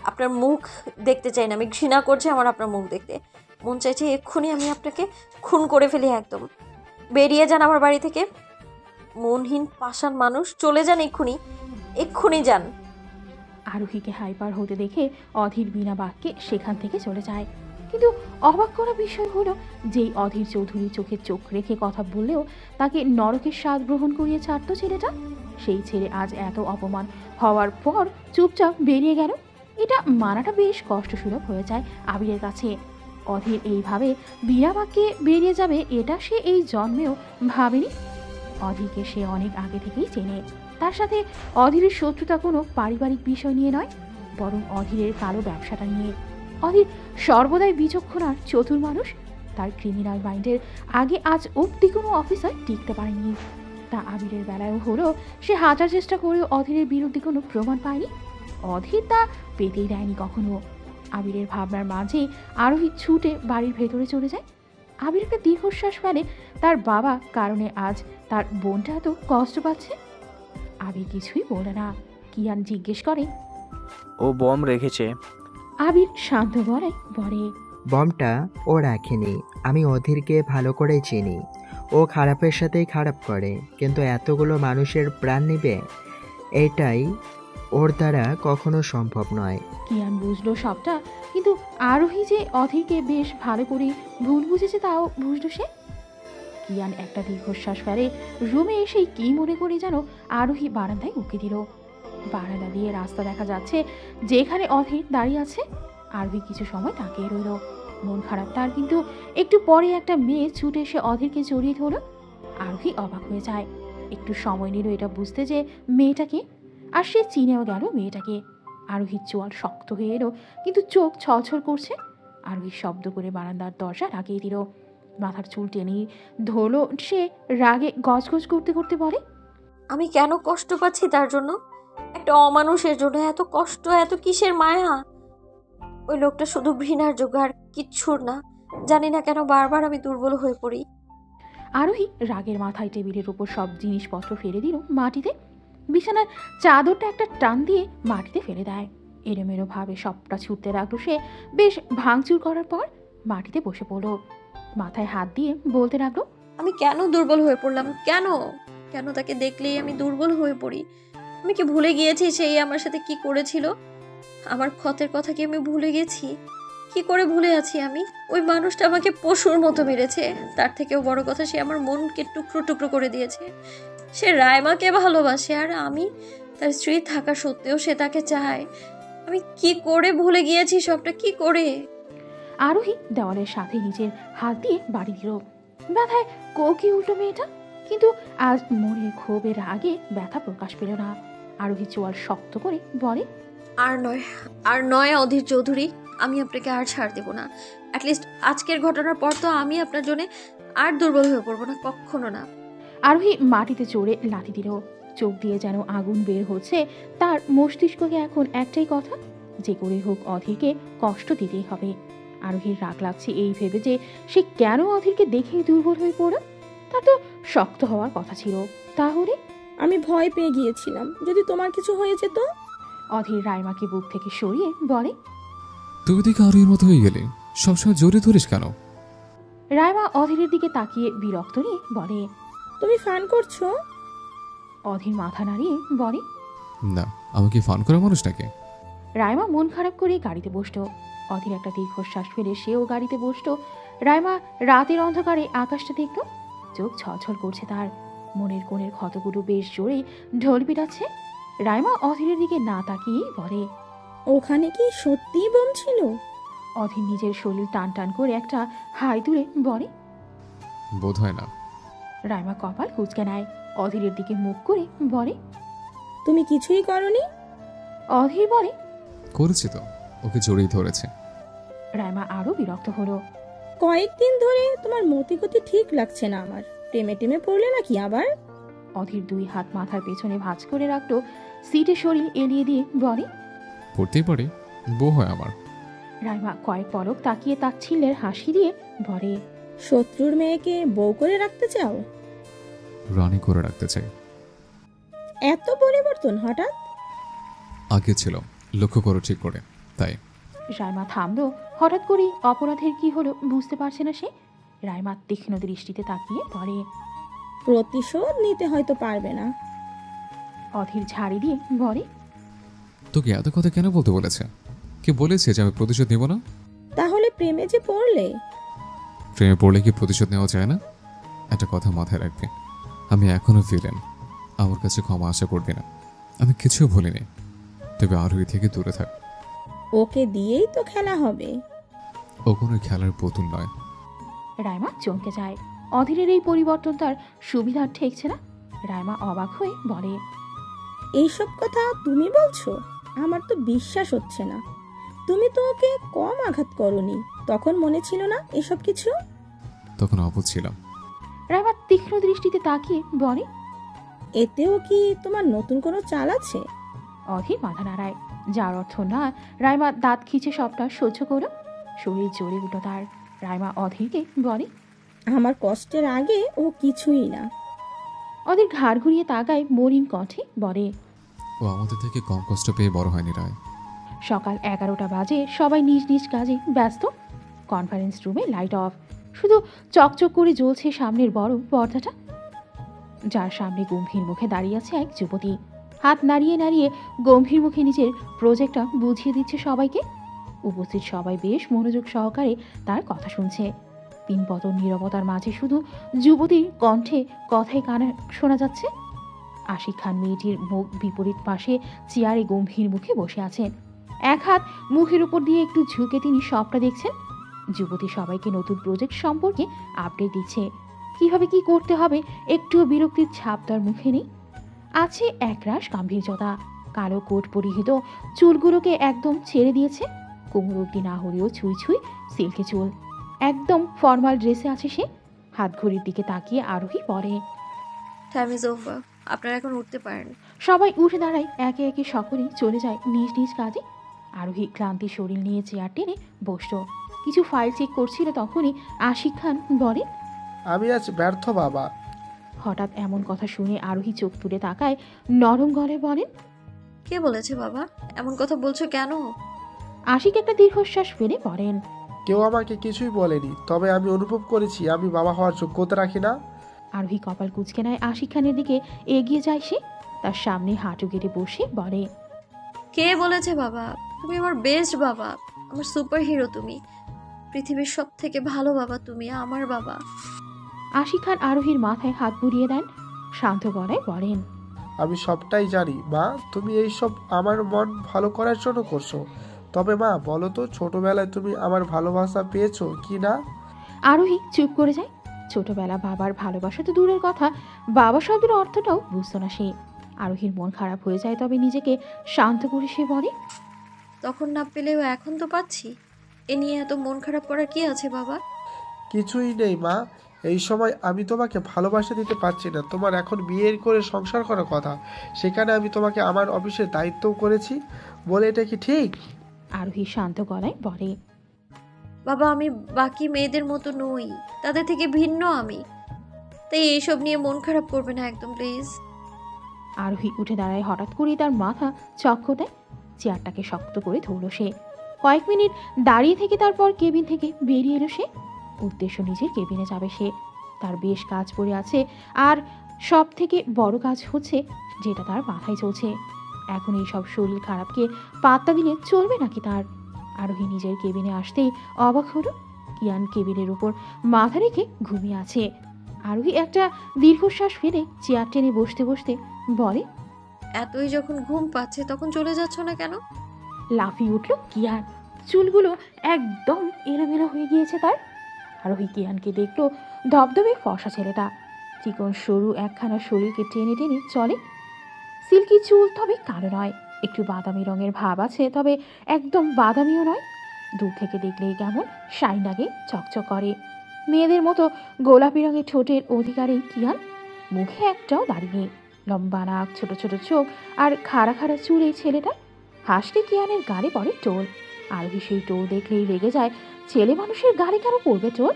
আপনার মুখ দেখতে চাই না, আমি ঘৃণা করছি আমার আপনার মুখ দেখতে। মন চাইছে এক্ষুনি আমি আপনাকে খুন করে ফেলি একদম। বেরিয়ে যান আমার বাড়ি থেকে, মনহীন পাষাণ মানুষ। চলে যান এক্ষুনি, এক্ষুনি যান। আরোহীকে হাইপার হতে দেখে অধীর বিনা বাক্যে সেখান থেকে চলে যায়। কিন্তু অবাক করা বিষয় হলো, যেই অধীর চৌধুরী চোখে চোখ রেখে কথা বললেও তাকে নরকের স্বাদ গ্রহণ করিয়ে ছাড়ত ছেলেটা, সেই ছেলে আজ এত অপমান হওয়ার পর চুপচাপ বেরিয়ে গেল। এটা মানাটা বেশ কষ্টসুলভ হয়ে যায় আবিরের কাছে। অধীর এইভাবে বিনা বাক্যে বেরিয়ে যাবে এটা সে এই জন্মেও ভাবেনি। অধীরকে সে অনেক আগে থেকেই চেনে। তার সাথে অধীরের শত্রুতা কোনো পারিবারিক বিষয় নিয়ে নয়, বরং অধীরের কালো ব্যবসাটা নিয়ে। অধীর সর্বদাই বিচক্ষণ আর চতুর মানুষ। তার ক্রিমিনাল মাইন্ডের আগে আজ অব্দি কোনো অফিসার টিকতে পারেনি। তা আবিরের বেলায়ও হলো। সে হাজার চেষ্টা করেও অধীরের বিরুদ্ধে কোনো প্রমাণ পায়নি। অধীর তা পেতেই দেয়নি কখনো। আবিরের ভাবনার মাঝে আরোহী ছুটে বাড়ির ভেতরে চলে যায়। আবির একটা দীর্ঘশ্বাস ফেলে। তার বাবা কারণে আজ তার বোনটা এত কষ্ট পাচ্ছে। আবির কিছুই বলে না। কিয়ান জিজ্ঞেস করে, ও বম রেখেছে? আবির শান্ত গলায় বলে, বমটা ও রাখেনি। আমি অধীরকে ভালো করেই চিনি। ও খারাপের সাথেই খারাপ করে, কিন্তু এতগুলো মানুষের প্রাণ নিবে এটাই ওর দ্বারা কখনো সম্ভব নয়। কিয়ান বুঝলো সবটা, কিন্তু আরোহী যে অধীরকে বেশ ভালো করে ভুল বুঝেছে তাও বুঝলো সে। কিয়ান একটা দীর্ঘশ্বাস ফেলে। রুমে এসেই কি মনে করে যেন আরোহী বারান্দায় উঁকি দিল। বারান্দা দিয়ে রাস্তা দেখা যাচ্ছে যেখানে অধীর দাঁড়িয়ে আছে। আরোহী কিছু সময় তাকিয়ে রইল। মন খারাপ তার, কিন্তু একটু পরে একটা মেয়ে ছুটে এসে অধীরকে জড়িয়ে ধরল। আরোহী অবাক হয়ে যায়। একটু সময় নিল এটা বুঝতে যে মেয়েটাকে, আর সে চিনেও গেল মেয়েটাকে। আরোহীর চোয়াল শক্ত হয়ে এলো, কিন্তু চোখ ছলছল করছে। আরোহী শব্দ করে বারান্দার দরজা লাগিয়ে দিল। মাথার চুল টেনে ধরল সে, রাগে গজগজ করতে করতে বলে, আমি কেন কষ্ট পাচ্ছি তার জন্য? একটা অমানুষের জন্য এত কষ্ট, এত কিসের মায়া? ওই লোকটা শুধু ঘৃণার যোগ্য, আর কিচ্ছুর না। জানি না কেন বারবার আমি দুর্বল হয়ে পড়ি। আরোহী রাগের মাথায় টেবিলের উপর সব জিনিসপত্র ফেলে দিল মাটিতে। বিছানার চাদরটা একটা টান দিয়ে মাটিতে ফেলে দেয়। এলোমেলো ভাবে সবটা ছুটতে লাগলো সে। বেশ ভাঙচুর করার পর মাটিতে বসে পড়ল। মাথায় হাত দিয়ে বলতে লাগলো, আমি কেন দুর্বল হয়ে পড়লাম? কেন কেন তাকে দেখলেই আমি দুর্বল হয়ে পড়ি? আমি কি ভুলে গিয়েছি সেই আমার সাথে কি করেছিল? আমার ক্ষতের কথা কি আমি ভুলে গেছি? কি করে ভুলে আছি আমি? ওই মানুষটা আমাকে পশুর মতো মেরেছে। তার থেকেও বড় কথা, সে আমার মনকে টুকরো টুকরো করে দিয়েছে। সে রাইমাকে ভালোবাসে, আর আমি তার স্ত্রী থাকা সত্ত্বেও সে তাকে চায়। আমি কি করে ভুলে গিয়েছি সবটা? কি করে? আরোহী দেওয়ালের সাথে নিজের হাত দিয়ে বাড়ি দিল। ব্যথায় কোকি উল্টো মেয়েটা, কিন্তু আজ মনের ক্ষোভের আগে ব্যথা প্রকাশ পেল না। আরোহী চোয়াল শক্ত করে বলে, আর নয় অধীর চৌধুরী, আমি আপনাকে আর ছাড় দেব না। অ্যাটলিস্ট আজকের ঘটনার পর তো আমি আপনার জন্য আর দুর্বল হয়ে পড়বো না, কখনো না। আরোহী মাটিতে চড়ে লাথি দিল। চোখ দিয়ে যেন আগুন বের হচ্ছে। তার মস্তিষ্ককে এখন একটাই কথা, যে করে হোক অধীরকে কষ্ট দিতেই হবে। আরোহীর রাগ লাগছে এই ভেবে যে সে কেন অধীরকে দেখেই দুর্বল হয়ে পড়ল। তার তো শক্ত হওয়ার কথা ছিল। তাহলে আমি ভয় পেয়ে গিয়েছিলাম যদি তোমার কিছু হয়ে যেত। অধীর রাইমাকে বুক থেকে সরিয়ে বলে, তুমি দেখে আরোহীর মতো হয়ে গেলে, সবসময় জোরে ধরিস কেন? রাইমা অধীরের দিকে তাকিয়ে বিরক্ত নিয়ে বলে, তুমি ফান করছো? অধীর মাথা নাড়িয়ে বলে, না, আমাকে ফান করা মানুষ নাকি? রাইমা মন খারাপ করে গাড়িতে বসলো। অধীর একটা দীর্ঘশ্বাস ফেলে সেও গাড়িতে বসলো। রাইমা রাতের অন্ধকারে আকাশটা দেখল। চোখ ছলছল করছে তার। মনের কোণের ক্ষতগুলো বেশ জোরেই ঢোল পিটাচ্ছে। রাইমা অধীরের দিকে না তাকিয়েই বলে, ওখানে কি সত্যিই বোম ছিল? অধীর নিজের শরীর টান টান করে একটা হাই তুলে বলে, বোধ হয় না। রাইমা কপাল কুঁচকে নেয়, অধীরের দিকে মুখ করে বলে, তুমি কিছুই করনি? অধীর বলে, করেছি তো, ওকে জড়িয়ে ধরেছে। রাইমা আরো বিরক্ত হলো। কয়েকদিন ধরে তোমার মতিগতি ঠিক লাগছে না আমার। প্রেমে টেমে পড়লে নাকি আবার? অধীর দুই হাত মাথার পেছনে ভাঁজ করে রাখলো, সিটে শরীর এলিয়ে দিয়ে বলে, পড়তেই পারে, বউ হয় আমার। রাইমা কয়েক পলক তাকিয়ে তাচ্ছিল্যের হাসি দিয়ে বলে, শত্রুর মেয়েকে বউ করে রাখতে চাও? রানী করে রাখতে চাই। এত পরিবর্তন হঠাৎ? আগে ছিল, লক্ষ্য করো ঠিক করে, তাই। রাইমা থামলো। হঠাৎ করে অপরাধের কি হলো বুঝতে পারছে না সে। রাইমা তীক্ষ্ণ দৃষ্টিতে তাকিয়ে বলে, প্রতিশোধ নিতে হয়তো পারবে না। অধীর ঝাড়ি দিয়ে বলে, তোকে এত কথা কেন বলতে বলেছে? কে বলেছে যে আমি প্রতিশোধ নেব না? তাহলে প্রেমে যে পড়লে? প্রেমে পড়লে কি প্রতিশোধ নেওয়া যায় না? একটা কথা মাথায় রাখবে, আমি এখনো ভিলেন। আমার কাছে ক্ষমা আশা করবি না। আমি কিছুও ভুলিনি, তবে আরোহী থেকে দূরে থাক। ওকে দিয়েই তো খেলা হবে। ও কোনো খেলার পুতুল নয়। রাইমা চমকে যায়। অধীরের এই পরিবর্তন তার সুবিধার ঠেকছে না। রাইমা অবাক হয়ে বলে, এইসব কথা তুমি বলছো? আমার তো বিশ্বাস হচ্ছে না। তুমি তো ওকে কম আঘাত করনি, তখন মনে ছিল না এসব কিছু? তখন অবুঝ ছিলাম। রাইমা তীক্ষ্ণ দৃষ্টিতে তাকিয়ে বলে, এতেও কি তোমার নতুন কোনো চাল আছে? অধীর মাথা নাড়ায়, যার অর্থ না। রাইমা দাঁত খিচে সবটা সহ্য করো। শরীর জ্বলে উঠল তার। রাইমা অধীরকে বলে, আমার কষ্টের আগে ও কিছুই না। অধীর ঘাড় ঘুরিয়ে তাকায় মলিন কণ্ঠে বলে, ও আমাদের থেকে কম কষ্ট পেয়ে বড় হয়নি রায়। সকাল 11টা বাজে। সবাই নিজ নিজ কাজে ব্যস্ত। কনফারেন্স রুমে লাইট অফ। শুধু চকচক করে জ্বলছে সামনের বড় পর্দাটা, যার সামনে গম্ভীর মুখে দাঁড়িয়ে আছে এক যুবতী। হাত নাড়িয়ে নাড়িয়ে গম্ভীর মুখে নিজের প্রজেক্টটা বুঝিয়ে দিচ্ছে সবাইকে। উপস্থিত সবাই বেশ মনোযোগ সহকারে তার কথা শুনছে। পিনপতন নীরবতার মাঝে শুধু যুবতীর কণ্ঠে কথায় কানে শোনা যাচ্ছে। আশিক খান মেয়েটির মুখ বিপরীত পাশে চেয়ারে গম্ভীর মুখে বসে আছেন। এক হাত মুখের উপর দিয়ে একটু ঝুঁকে তিনি সবটা দেখছেন। যুবতী সবাইকে নতুন প্রজেক্ট সম্পর্কে আপডেট দিচ্ছে। কিভাবে কি করতে হবে একটুও বিরক্তির ছাপ তার মুখে নেই। আছে একরাশ গাম্ভীর্যতা। কালো কোট পরিহিত, চুলগুলোকে একদম ছেড়ে দিয়েছে। কোমর অব্দি না হলেও ছুঁই ছুঁই সিল্কে চুল। একদম ফর্মাল ড্রেসে আছে সে। হাত ঘড়ির দিকে তাকিয়ে আরোহী পড়ে, টাইম ইজ ওভার, আপনারা এখন উঠতে পারেন। সবাই উঠে দাঁড়ায়। একে একে সকলেই চলে যায় নিজ নিজ কাজে। আরোহী ক্লান্তি শরীর নিয়ে চেয়ার টেনে বসল। কিছু ফাইল চেক করছিল, তখনই আশিক খান বলে, আমি আজ ব্যর্থ বাবা। হঠাৎ এমন কথা শুনে আরোহী চোখ তুলে তাকায়। নরম গলায় বলেন, কে বলেছে বাবা? এমন কথা বলছো কেন? আশিক একটা দীর্ঘশ্বাস ফেলে বলেন, কেউ আমাকে কিছুই বলেনি, তবে আমি অনুভব করেছি আমি বাবা হওয়ার যোগ্যতা রাখি না। আরোহী কপাল কুঁচকে নেয়। আশিক খানের দিকে এগিয়ে যায় সে। তার সামনে হাঁটু গেড়ে বসে বলে, কে বলেছে বাবা? তুমি আমার বেস্ট বাবা, আমার সুপার হিরো তুমি, পৃথিবীর সব থেকে ভালো বাবা তুমি, আমার বাবা। আশিক খান আরোহীর মাথায় হাত বুলিয়ে দেন। শান্ত গলায় বলেন, আমি সবটাই জানি মা, তুমি এইসব আমার মন ভালো করার জন্য করছো। তবে মা বলো তো, ছোটবেলায় তুমি আমার ভালোবাসা পেয়েছো কি না? আরোহী চুপ করে যায়। ছোটবেলা বাবার ভালোবাসা তো দূরের কথা, বাবা শব্দের অর্থটাও বুঝতো না সে। আরোহীর মন খারাপ হয়ে যায়, তবে নিজেকে শান্ত করে সে বলে, তখন না পেলেও এখন তো পাচ্ছি, এ নিয়ে এত মন খারাপ করার কি আছে বাবা? কিছুই নেই মা, এই সময় আমি তোমাকে ভালোবাসা দিতে পারছি না। তোমার এখন বিয়ের করে সংসার করার কথা, সেখানে আমি তোমাকে আমার অফিসের দায়িত্বও করেছি বলে এটা কি ঠিক? আরোহী শান্ত গলায় বলে, বাবা আমি বাকি মেয়েদের মতো নই, তাদের থেকে ভিন্ন আমি, তাই এইসব নিয়ে মন খারাপ করবে না একদম প্লিজ। আরোহী উঠে দাঁড়ায়। হঠাৎ করেই তার মাথা চক্ষটায়। চেয়ারটাকে শক্ত করে ধরল সে। কয়েক মিনিট দাঁড়িয়ে থেকে তারপর কেবিন থেকে বেরিয়ে এলো সে। উদ্দেশ্য নিজের কেবিনে যাবে সে। তার বেশ কাজ পড়ে আছে, আর সব থেকে বড় কাজ হচ্ছে যেটা তার মাথায় চলছে। এখন এই সব শরীর খারাপকে পাত্তা দিলে চলবে নাকি তার? আরোহী নিজের কেবিনে আসতেই অবাক হলো। কিয়ান কেবিনের উপর মাথা রেখে ঘুমিয়ে আছে। আরোহী একটা দীর্ঘশ্বাস ফেলে চেয়ার টেনে বসতে বসতে বলে, এতই যখন ঘুম পাচ্ছে তখন চলে যাচ্ছ না কেন? লাফিয়ে উঠল কিয়ান। চুলগুলো একদম এলোমেলো হয়ে গিয়েছে তার। আরোহী কিয়ানকে দেখলো ধবধবে ফর্সা ছেলেটা, চিকন সরু একখানা শরীরকে টেনে টেনে চলে। সিল্কি চুল, তবে কালো নয়, একটু বাদামি রঙের ভাব আছে, তবে একদম বাদামিও নয়। দূর থেকে দেখলেই কেমন শাইন লাগে, চকচক করে। মেয়েদের মতো গোলাপি রঙের ঠোঁটের অধিকারী কিয়ান। মুখে একটাও দাড়ি নেই, লম্বা নাক, ছোট ছোট চোখ আর খাড়া খাড়া চুল এই ছেলেটা। হাসলে কিয়ানের গাড়ি পড়ে টোল। আরোহী সেই টোল দেখলেই রেগে যায়, ছেলে মানুষের গাড়ি কেন পড়বে টোল?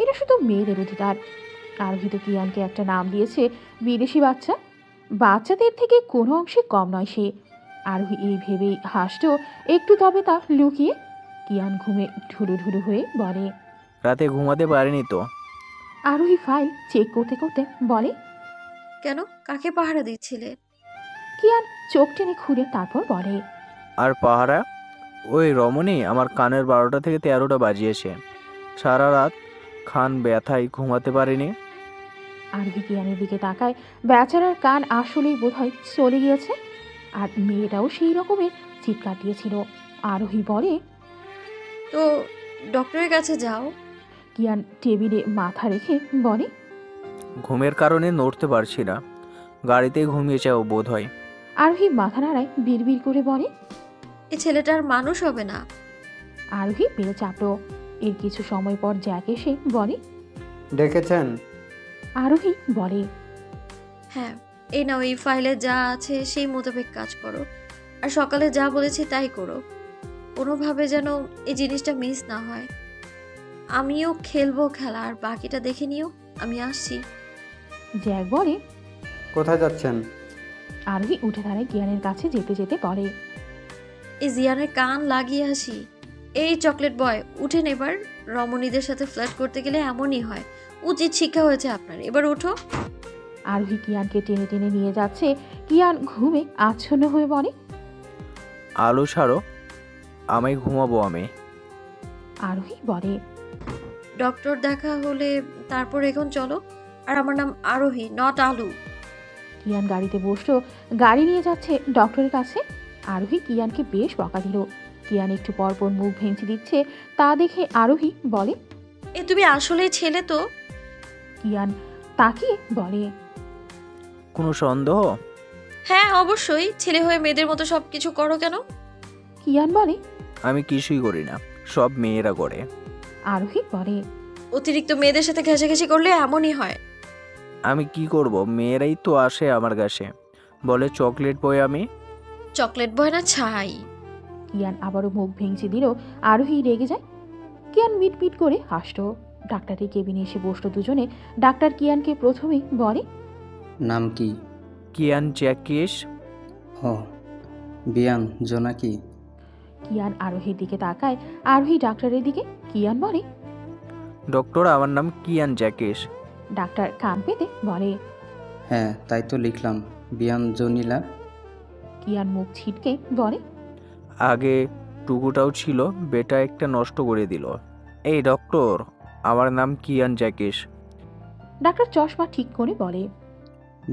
এটা শুধু মেয়েদের অধিকার। আরোহী তো কিয়ানকে একটা নাম দিয়েছে, বিদেশি বাচ্চা। বাচ্চাদের থেকে কোনো অংশে কম নয় সে। আরোহী এই ভেবেই হাসত একটু, তবে তা লুকিয়ে। কিয়ান ঘুমে ঢুলু ঢুলু হয়ে বলে, রাতে ঘুমাতে পারিনি তো। আরোহী ফাইল চেক করতে করতে বলে, কেন, কাকে পাহারা দিচ্ছিলে? কিয়ান চোখ টেনে খুলে তারপর বলে, আর পাহারা? ওই রমণী আমার কানের 12টা থেকে 13টা বাজিয়েছে। সারা রাত খান ব্যথায় ঘুমাতে পারিনি। আরোহী কিয়ানের দিকে তাকায়, বেচারার কান আসলেই বোধহয় চলে গিয়েছে। আর মেয়েটাও সেই রকমের চিৎকার দিয়েছিল। আরোহী বলে, তো ডক্টরের কাছে যাও। কিয়ান টেবিলে মাথা রেখে বলে, ঘুমের কারণে নড়তে পারছি না, গাড়িতে ঘুমিয়েছেও বোধ হয়। আরোহী মাথা নাড়ায়, বিড়বিড় করে বলে, এ ছেলেটার মানুষ হবে না। আরোহী বেড়ে চাপল। এর কিছু সময় পর জ্যাক এসে বলে, ডেকেছেন? আরোহী বলে, হ্যাঁ, এই নাও, এই ফাইলে যা আছে সেই মোতাবেক কাজ করো, আর সকালে যা বলেছি তাই করো। কোনোভাবে যেন এই জিনিসটা মিস না হয়। আমিও খেলবো খেলা, আর বাকিটা দেখে নিও। আমি আসছি। জ্যাক বলে, কোথায় যাচ্ছেন? আরোহী উঠে দাঁড়ায়, কিয়ানের কাছে যেতে যেতে বলে, এই জিয়ানের কান লাগিয়ে আসি। এই চকলেট বয়, উঠেন এবার। রমণীদের সাথে ফ্লার্ট করতে গেলে এমনই হয়। উচিত শিক্ষা হয়েছে আপনার, এবার ওঠো। আরোহী কিয়ানকে টেনে টেনে নিয়ে যাচ্ছে। কিয়ান ঘুমে আচ্ছন্ন হয়ে বলে, আলো ছাড়ো, আমি ঘুমাবো। আমি আরোহী বলে, ডক্টর দেখা হলে তারপর এখন চলো। আর আমার নাম আরোহী, নট আলু। কিয়ান গাড়িতে বসলো, গাড়ি নিয়ে যাচ্ছে ডক্টরের কাছে। আরোহী কিয়ানকে বেশ বকা দিল। কিয়ান একটু পরপর মুখ ভেঙচি দিচ্ছে, তা দেখে আরোহী বলে, এ তুমি আসলে ছেলে তো? কিয়ান তাকিয়ে বলে, কোনো সন্দেহ? হ্যাঁ অবশ্যই, ছেলে হয়ে মেয়েদের মতো সব কিছু করো কেন? কিয়ান বলে, আমি কিছুই করি না, সব মেয়েরা করে। আরোহী বলে, অতিরিক্ত মেয়েদের সাথে ঘেঁষাঘেঁষি করলে এমনই হয়। আমি কি করব, মেয়েরাই তো আসে আমার কাছে, বলে চকলেট বয়। আমি চকলেট বয় না, ছাই। কিয়ান আবারও মুখ ভেঙচি দিল। আরোহী রেগে যায়। কিয়ান মিটমিট করে হাসল। ডাক্তারের কেবিনে এসে বসলো দুজনে। ডাক্তার কিয়ানকে প্রথমেই বলে, নাম কি? কিয়ান জ্যাকিস। ও, বিয়ান জোনাকি। কিয়ান আরোহীর দিকে তাকায়, আরোহী ডাক্তারের দিকে। কিয়ান বলে, ডক্টর, আমার নাম কিয়ান জ্যাকিস। ডাক্তার কান পেতে বলে, হ্যাঁ তাই তো লিখলাম, বিয়ান জনিলা। কিয়ান মুখ ছিটকে বলে, আগে টুকুটাও ছিল, বেটা একটা নষ্ট করে দিল। এই ডক্টর, আমার নাম কিয়ান জ্যাকিস। ডাক্তার চশমা ঠিক করে বলে,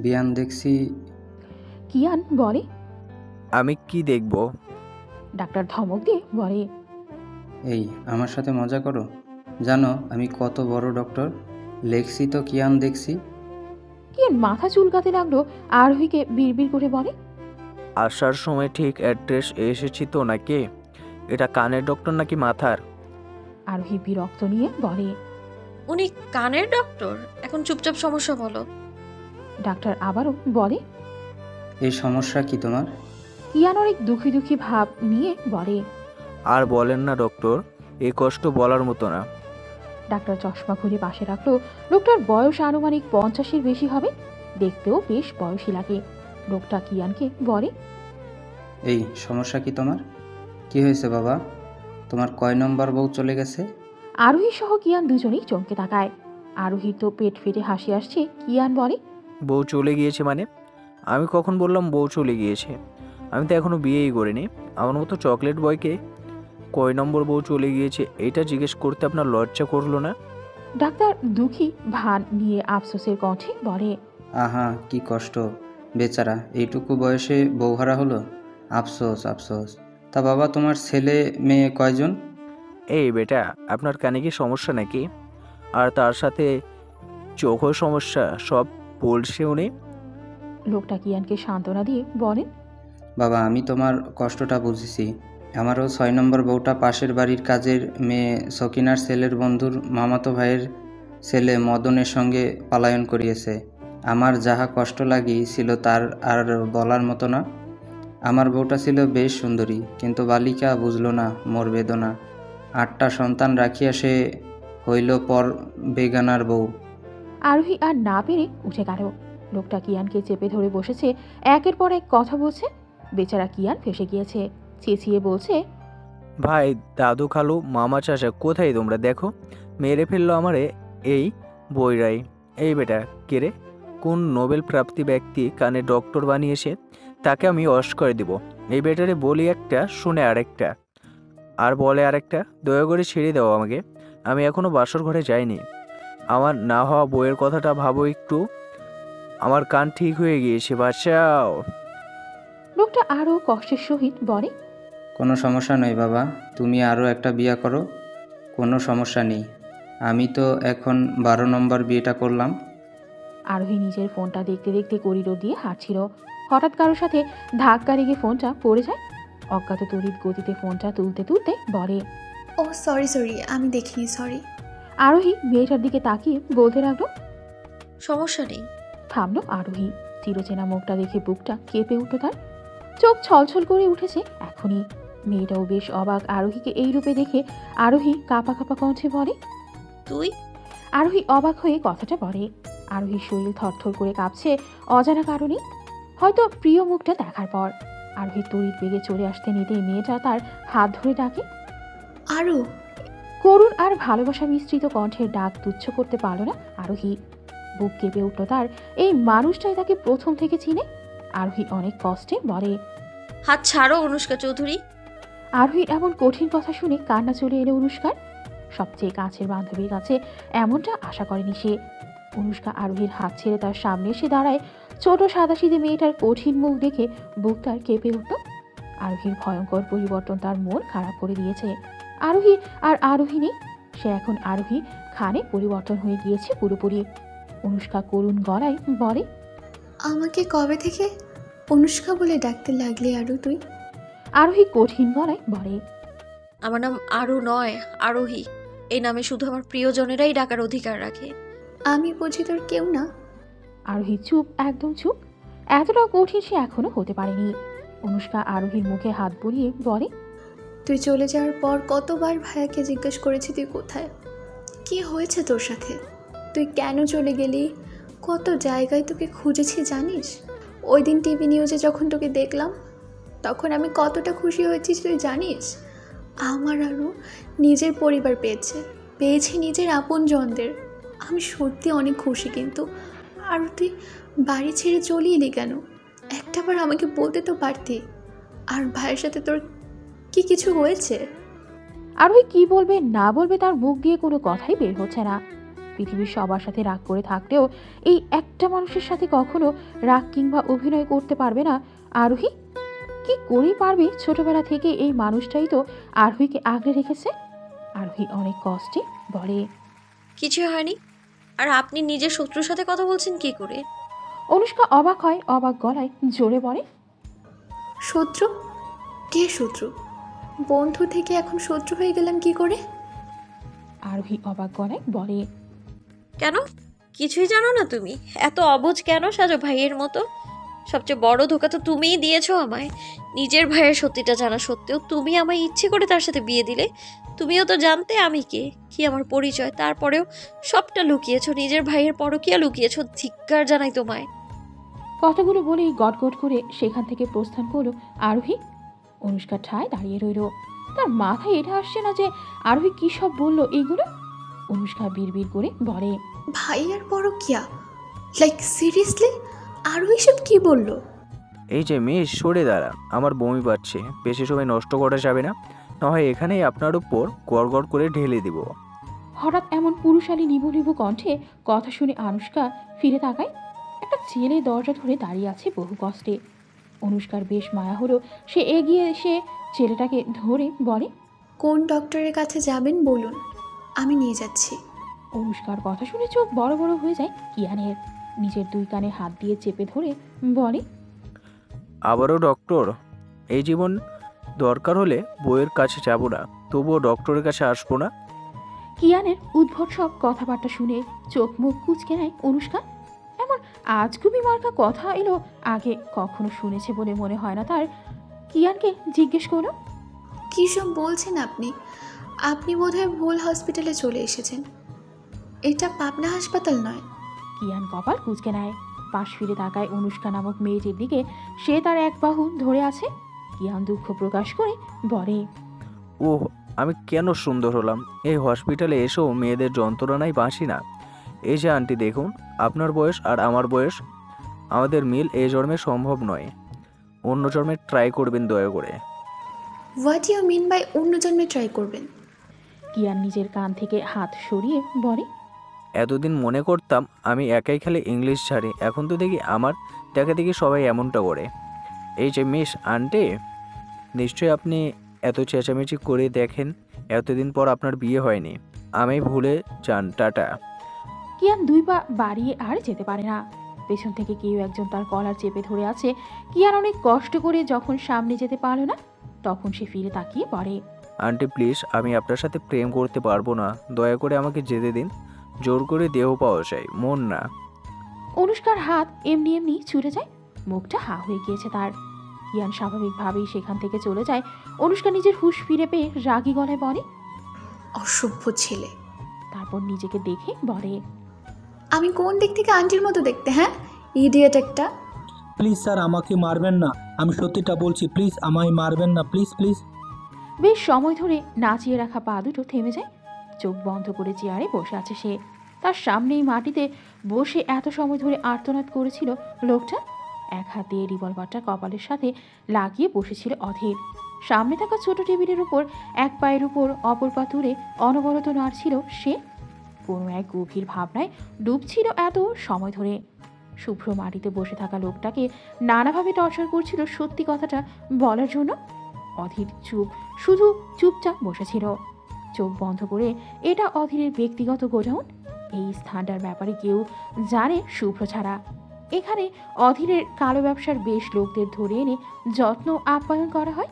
বিয়ান দেখছি। কিয়ান বলে, আমি কি দেখব? ডাক্তার ধমক দিয়ে বলে, এই আমার সাথে মজা করো? জানো আমি কত বড় ডক্টর? লেখছি তো কিয়ান দেখছি। কিয়ান মাথা চুলকাতে লাগলো। আরোহীকে বিড়বিড় করে বলে, আসার সময় ঠিক অ্যাড্রেস এসেছি তো নাকি? এটা কানের ডক্টর নাকি মাথার? আরোহী বিরক্ত নিয়ে বলে, উনি কানের ডক্টর। এখন চুপচাপ সমস্যা বলো। ডাক্তার আবারও বলে, এই সমস্যা কি তোমার? কিয়ান অনেক দুঃখী দুঃখী ভাব নিয়ে বলে, আর বলেন না ডক্টর, এ কষ্ট বলার মতো না। ডাক্তার চশমা খুলে পাশে রাখলো। লোকটার বয়স আনুমানিক 50-এর বেশি হবে, দেখতেও বেশ বয়সী লাগে। লোকটা কিয়ানকে বলে, এই সমস্যা কি তোমার? কি হয়েছে বাবা? তোমার কয় নম্বর বউ চলে গেছে? আরোহী সহ কিয়ান দুজনেই চমকে তাকায়। আরোহীর তো পেট ফেটে হাসি আসছে। কিয়ান বলে, বউ চলে গিয়েছে মানে? আমি কখন বললাম বউ চলে গিয়েছে? আমি তো এখনো বিয়েই করিনি। আমার মতো চকলেট বয়কে কয় নম্বর বউ চলে গিয়েছে এটা জিজ্ঞেস করতে আপনার লজ্জা করলো না? ডাক্তার দুঃখী ভান নিয়ে আফসোসের কণ্ঠে বলে, আহা কি কষ্ট, বেচারা এইটুকু বয়সে বউহারা হলো। আফসোস আফসোস। তা বাবা, তোমার ছেলে মেয়ে কয়জন? এই বেটা, আপনার কানে কি সমস্যা নাকি? আর তার সাথে চোখও সমস্যা, সব বলছে উনি। লোকটা কিয়ানকে সান্ত্বনা দিয়ে বলেন, বাবা, আমি তোমার কষ্টটা বুঝেছি। আমারও 6 নম্বর বউটা পাশের বাড়ির কাজের মেয়ে সকিনার ছেলের বন্ধুর মামাতো ভাইয়ের ছেলে মদনের সঙ্গে পলায়ন করিয়েছে। আমার যাহা কষ্ট লাগিয়েছিল তার আর বলার মতো না। আমার বউটা ছিল বেশ সুন্দরী, কিন্তু বালিকা বুঝল না মোর বেদনা। 8টা সন্তান রাখিয়া সে হইল পর বেগানার বউ। আরোহী আর না পেরে উঠে গেল। লোকটা কিয়ানকে চেপে ধরে বসেছে, একের পর এক কথা বলছে। বেচারা কিয়ান ফেসে গিয়েছে, চেঁচিয়ে বলছে, ভাই, দাদু, খালু, মামা, চাচা, কোথায় তোমরা? দেখো, মেরে ফেললো আমারে এই বইরাই। এই বেটা কে রে? কোন নোবেল প্রাপ্তি ব্যক্তি কানে ডক্টর বানিয়েছে? তাকে আমি অস করে দিব। এই বেটারে বলি একটা, শুনে আরেকটা, আর বলে আরেকটা। দয়া করে ছেড়ে দাও আমাকে, আমি এখনো বাসর ঘরে যাইনি। আমার না হওয়া বইয়ের কথাটা ভাবো একটু। আমার কান ঠিক হয়ে গিয়েছে, বাঁচাও। লোকটা আরো কষ্টের সহিত বলে, কোনো সমস্যা নেই বাবা, তুমি আরও একটা বিয়ে করো, কোনো সমস্যা নেই। আমি তো এখন 12 নম্বর বিয়েটা করলাম। আরোহী নিজের ফোনটা দেখতে দেখতে করিডোর দিয়ে হাঁটছিল। হঠাৎ কারোর সাথে ধাক্কা লেগে ফোনটা পড়ে যায়। অজ্ঞাত তড়িৎ গতিতে ফোনটা তুলতে তুলতে বলে, ও সরি, আমি দেখিনি, সরি। আরোহী মেয়েটার দিকে তাকিয়ে বলতে লাগলো, সমস্যা নেই। থামলো আরোহী। চিরচেনা মুখটা দেখে বুকটা কেঁপে উঠল তার, চোখ ছলছল করে উঠেছে এখনই। মেয়েটাও বেশ অবাক আরোহীকে এই রূপে দেখে। আরোহী কাঁপা কাঁপা কণ্ঠে বলে, তুই? আরোহী অবাক হয়ে কথাটা বলে। আরোহীর শরীর থরথর করে কাঁপছে অজানা কারণে, হয়তো প্রিয় মুখটা দেখার পর। আরোহী তড়িৎ বেগে চলে আসতে নিতেই মেয়েটা তার হাত ধরে ডাকে, আরু। করুণ আর ভালোবাসা মিশ্রিত কণ্ঠের ডাক তুচ্ছ করতে পারল না আরোহী। বুক কেঁপে উঠল তার। এই মানুষটাই তাকে প্রথম থেকে চিনে। আরোহী অনেক কষ্টে বলে, হাত ছাড়ো অনুষ্কা চৌধুরী। আরোহীর এমন কঠিন কথা শুনে কান্না চলে এলো অনুষ্কার। সবচেয়ে কাছের বান্ধবীর কাছে এমনটা আশা করেনি সে। অনুষ্কা আরোহীর হাত ছেড়ে তার সামনে এসে দাঁড়ায়। ছোট সাদাসিধে মেয়েটার কঠিন মুখ দেখে বুক তার কেঁপে উঠল। আরোহীর ভয়ঙ্কর পরিবর্তন তার মন খারাপ করে দিয়েছে। আরোহী আর আরোহী নেই, সে এখন আরোহী খানে পরিবর্তন হয়ে গিয়েছে পুরোপুরি। অনুষ্কা করুণ গলায় বলে, আমাকে কবে থেকে অনুষ্কা বলে ডাকতে লাগলি আরু তুই? আরোহী কঠিন গলায় বলে, আমার নাম আরু নয়, আরোহী। এই নামে শুধু আমার প্রিয়জনেরাই ডাকার অধিকার রাখে। আমি বুঝি তোর কেউ না? আরোহী চুপ, একদম চুপ। এতটা কঠিন সে এখনো হতে পারেনি। অনুষ্কা আরোহীর মুখে হাত বুলিয়ে বলে, তুই চলে যাওয়ার পর কতবার ভাইয়াকে জিজ্ঞেস করেছি তুই কোথায়, কি হয়েছে তোর সাথে, তুই কেন চলে গেলি, কত জায়গায় তোকে খুঁজেছি জানিস? ওই দিন টিভি নিউজে যখন তোকে দেখলাম তখন আমি কতটা খুশি হয়েছি তুই জানিস? আমার আরও নিজের পরিবার পেয়েছে নিজের আপনজনদের। আমি সত্যি অনেক খুশি, কিন্তু আর তুই বাড়ি ছেড়ে চলে এলি কেন? একটাবার আমাকে বলতে তো পারতি। আর ভাইয়ের সাথে তোর কি কিছু হয়েছে? আরোহী কি বলবে না বলবে তার মুখ দিয়ে কোনো কথাই বের হচ্ছে না। পৃথিবীর সবার সাথে রাগ করে থাকলেও এই একটা মানুষের সাথে কখনো রাগ কিংবা অভিনয় করতে পারবে না আরোহী। কি করেই পারবে? ছোটবেলা থেকে এই মানুষটাই তো আরোহীকে আগলে রেখেছে। আরোহী অনেক কষ্টে বলে, কিছু হয়নি। আর আপনি নিজের শত্রুর সাথে কথা বলছেন কি করে? অনুষ্কা অবাক হয়, অবাক গলায় জোরে বলে, শত্রু? কে শত্রু? বন্ধু থেকে এখন শত্রু হয়ে গেলাম কি করে? আরোহী অবাক গলায় বলে, কেন? কিছুই জানো না তুমি? এত অবুঝ কেন সাজো ভাইয়ের মতো? সবচেয়ে বড় ধোকা তো তুমিই দিয়েছো আমায়। নিজের ভাইয়ের সত্যিটা জানা সত্ত্বেও তুমি আমায় ইচ্ছে করে তার সাথে বিয়ে দিলে। তুমিও তো জানতে আমি কে, কি আমার পরিচয়, তারপরেও সবটা লুকিয়েছো। নিজের ভাইয়ের পরকীয়া লুকিয়েছো। ধিক্কার জানাই তোমায়। কথাগুলো বলেই গটগট করে সেখান থেকে প্রস্থান করলো আরোহী। অনুষ্কা ঠায় দাঁড়িয়ে রইল। তার মাথায় এটা আসছে না যে আরোহী কি সব বলল এইগুলো। অনুষ্কা বিড়বিড় করে বলে, ভাইয়ার পরকীয়া? Like seriously? আরও এসব কি বলল? এই যে মিস, সরে দাঁড়া, আমার বমি পাচ্ছে। বেশি সময় নষ্ট করা যাবে না, না হয় এখানেই আপনার উপর গড় গড় করে ঢেলে দিব। হঠাৎ এমন এমন পুরুষালী নিভু নিভু কণ্ঠে কথা শুনে আনুষ্কা ফিরে তাকায়। একটা ছেলে দরজা ধরে দাঁড়িয়ে আছে বহু কষ্টে। অনুষ্কার বেশ মায়া হলো, সে এগিয়ে এসে ছেলেটাকে ধরে বলে, কোন ডক্টরের কাছে যাবেন বলুন, আমি নিয়ে যাচ্ছি। অনুষ্কার কথা শুনে চোখ বড় বড় হয়ে যায় কিয়ানের। নিজের দুই কানে হাত দিয়ে চেপে ধরে বলে, আবারও ডক্টর? এই জীবন দরকার হলে বইয়ের কাছে যাব না, তবুও ডক্টরের কাছে আসবো না। কিয়ানের উদ্ভট সব কথাবার্তা শুনে চোখ মুখ কুঁচকে নেয় অনুষ্কা। এমন আজগুবি মার্কা কথা এলো আগে কখনো শুনেছে বলে মনে হয় না তার। কিয়ানকে জিজ্ঞেস করলো, কী সব বলছেন আপনি? আপনি বোধহয় ভুল হসপিটালে চলে এসেছেন, এটা পাবনা হাসপাতাল নয়। কিয়ান কপাল কুঁচকে নেয়, পাশ ফিরে তাকায় অনুষ্কা নামক মেয়েটির দিকে। সে তার এক বাহু ধরে আছে। কিয়ান দুঃখ প্রকাশ করে বলে, ওহ, আমি কেন সুন্দর হলাম! এই হসপিটালে এসেও মেয়েদের যন্ত্রণায় বাঁচি না। এই যে আন্টি দেখুন, আপনার বয়স আর আমার বয়স, আমাদের মিল এই জন্মে সম্ভব নয়। অন্য জন্মে ট্রাই করবেন দয়া করে। হোয়াট ইউ মিন বাই অন্য জন্মে ট্রাই করবেন? কিয়ান নিজের কান থেকে হাত সরিয়ে বলে, এতদিন মনে করতাম আমি একাই খালি ইংলিশ ছাড়ি, এখন তো দেখি আমার দেখা দেখি সবাই এমনটা করে। এই যে মিস আন্টি, নিশ্চয়ই আপনি এত চেঁচামেচি করে দেখেন, এতদিন পর আপনার বিয়ে হয়নি। আমি ভুলে যান, টাটা। কিয়ান দুই পা বাড়িয়ে আর যেতে পারে না। পেছন থেকে কেউ একজন তার কলার চেপে ধরে আছে। কিয়ান অনেক কষ্ট করে যখন সামনে যেতে পারল না, তখন সে ফিরে তাকিয়ে পড়ে, আন্টি প্লিজ, আমি আপনার সাথে প্রেম করতে পারবো না, দয়া করে আমাকে যেতে দিন। জোর করে দেহ পাওয়া যায়, মন না। অনুষ্কার হাত এমনি এমনি ছুটে যায়, মুখটা হা হয়ে গিয়েছে তার। কিয়ান স্বাভাবিকভাবেই সেখান থেকে চলে যায়। অনুষ্কা নিজের হুঁশ ফিরে পেয়ে রাগী গলায় বলে, অসভ্য ছেলে। তারপর নিজেকে দেখে বলে, আমি কোন দিক থেকে আন্টির মতো দেখতে? হ্যাঁ, ইডিয়েট একটা। প্লিজ স্যার, আমাকে মারবেন না, আমি সত্যিটা বলছি, প্লিজ আমায় মারবেন না, প্লিজ প্লিজ। বেশ সময় ধরে নাচিয়ে রাখা পা দুটো থেমে যায়। চোখ বন্ধ করে চেয়ারে বসে আছে সে। তার সামনেই মাটিতে বসে এত সময় ধরে আর্তনাদ করেছিল লোকটা। এক হাত দিয়ে রিভলভারটা কপালের সাথে লাগিয়ে বসেছিল অধীর। সামনে থাকা ছোট টেবিলের উপর এক পায়ের উপর অপর পা তুলে অনবরত নাড়ছিল সে। কোনো এক গভীর ভাবনায় ডুবছিল এত সময় ধরে। শুভ্র মাটিতে বসে থাকা লোকটাকে নানাভাবে টর্চার করছিল সত্যি কথাটা বলার জন্য। অধীর শুধু চুপচাপ বসেছিল, চোখ বন্ধ করে। এটা অধীরের ব্যক্তিগত গোডাউন। এই স্থানটার ব্যাপারে কেউ জানে শুভ্র ছাড়া। এখানে অধীরের কালো ব্যবসার বেশ লোকদের ধরে এনে যত্ন আপ্যায়ন করা হয়,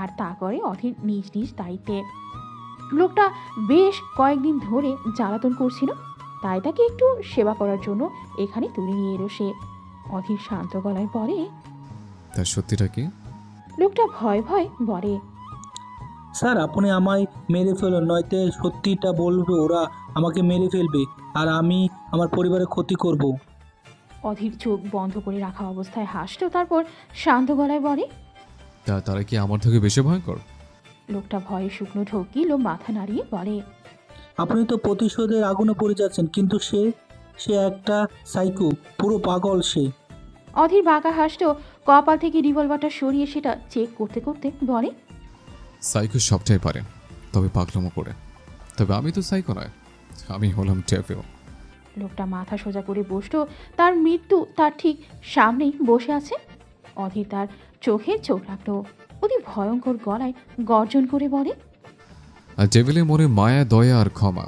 আর তা করে অধীর নিজ নিজ দায়িত্বে। লোকটা বেশ কয়েকদিন ধরে জ্বালাতন করছিল, তাই তাকে একটু সেবা করার জন্য এখানে তুলে নিয়ে এলো সে। অধীর শান্ত গলায় বলে, তার সত্যিটা কি? লোকটা ভয় ভয় বলে, স্যার আপনি আমায় মেরে ফেলুন, নয়তো সত্যিটা বলবে ওরা আমাকে মেরে ফেলবে, আর আমি আমার পরিবারের ক্ষতি করব। অধীর চোখ বন্ধ করে রাখা অবস্থায় হাসলো, তারপর শান্ত গলায় বলে, তারা কি আমার থেকে বেশি ভয়ঙ্কর? লোকটা ভয়ে শুকনো ঢোক গিল, মাথা নাড়িয়ে বলে, আপনি তো প্রতিশোধের আগুনে পড়ে যাচ্ছেন, কিন্তু সে একটা সাইকো, পুরো পাগল সে। অধীর বাঁকা হাসলো, কপাল থেকে রিভলভারটা সরিয়ে সেটা চেক করতে করতে বলে, সাইকো সবটাই পারে, তবে পাগলামো করে। তবে আমি তো সাইকো নয়, আমি হলাম ডেভিল। লোকটা মাথা সোজা করে বসলো, তার মৃত্যু তার ঠিক সামনেই বসে আছে। অধীর তার চোখে চোখ রাখলো, অতি ভয়ঙ্কর গলায় গর্জন করে বলে, আর ডেভিলের মনে মায়া, দয়া আর ক্ষমা,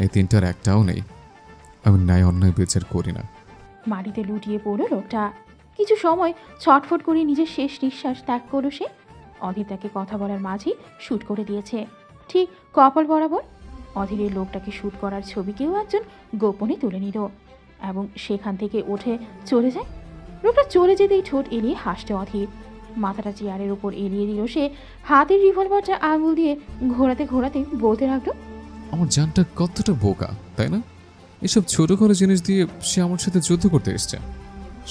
এই তিনটার একটাও নেই। আমি ন্যায় অন্যায় বিচার করি না। মাটিতে লুটিয়ে পড়ল লোকটা। কিছু সময় ছটফট করে নিজের শেষ নিঃশ্বাস ত্যাগ করলো সে। অধীর তাকে কথা বলার মাঝেই শ্যুট করে দিয়েছে, ঠিক কপাল বরাবর। অধীরের লোকটাকে শ্যুট করার ছবি কেউ একজন গোপনে তুলে নিল এবং সেখান থেকে উঠে চলে যায়। লোকটা চলে যেতেই ঠোঁট এলিয়ে হাসছে অধীর। মাথাটা চেয়ারের ওপর এলিয়ে দিল সে। হাতের রিভলভারটা আঙুল দিয়ে ঘোরাতে ঘোরাতে বলতে লাগলো, আমার জানটা কতটা বোকা, তাই না? এসব ছোটখাটো জিনিস দিয়ে সে আমার সাথে যুদ্ধ করতে এসছে।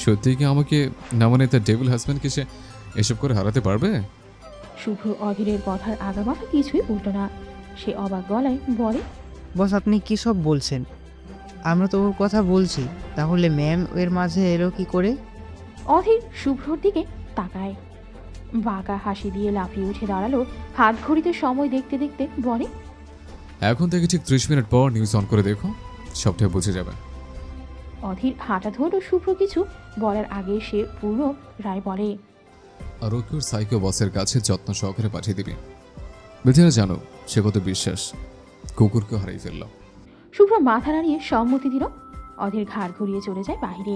সত্যি কি আমাকে না মানে তার ডেভিল হাজব্যান্ডকে সে এসব করে হারাতে পারবে? শুভ্র অধীরের কথার আগামাথা কিছুই বলতো না। সে অবাক গলায় বলে, বস আপনি কি সব বলছেন? আমরা তো ওর কথা বলছি, তাহলে ম্যাম এর মাঝে এলো কি করে? অধীর শুভ্রর দিকে তাকায়, বাঁকা হাসি দিয়ে লাফিয়ে উঠে দাঁড়ালো। হাত ঘড়িতে সময় দেখতে দেখতে বলে, এখন থেকে ঠিক 30 মিনিট পর নিউজ অন করে দেখো, সবটাই বুঝে যাবে। অধীর হাঁটা ধরল শুভ্র কিছু বলার আগে সে পূর্ণ রায় বলে, আর ওকে ওর সাইকো বসের কাছে যত্ন সহকারে পাঠিয়ে দিবি। বেচারা জানো সে কত বিশ্বাস, কুকুরকে হারিয়ে ফেলল। শুভ্র মাথা নাড়িয়ে সম্মতি দিল। অধীর ঘাড় ঘুরিয়ে চলে যায় বাহিরে।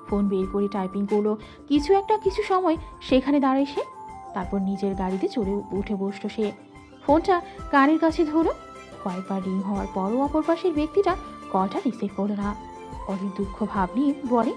ফোন বের করে টাইপিং করলো কিছু সময় সেখানে দাঁড়ায় সে। তারপর নিজের গাড়িতে চড়ে উঠে বসলো সে। ফোনটা কানের কাছে ধরো। কয়েকবার রিং হওয়ার পরও অপর পাশের ব্যক্তিটা কলটা রিসিভ করলো না। অধীর দুঃখ ভাব নিয়ে বলে,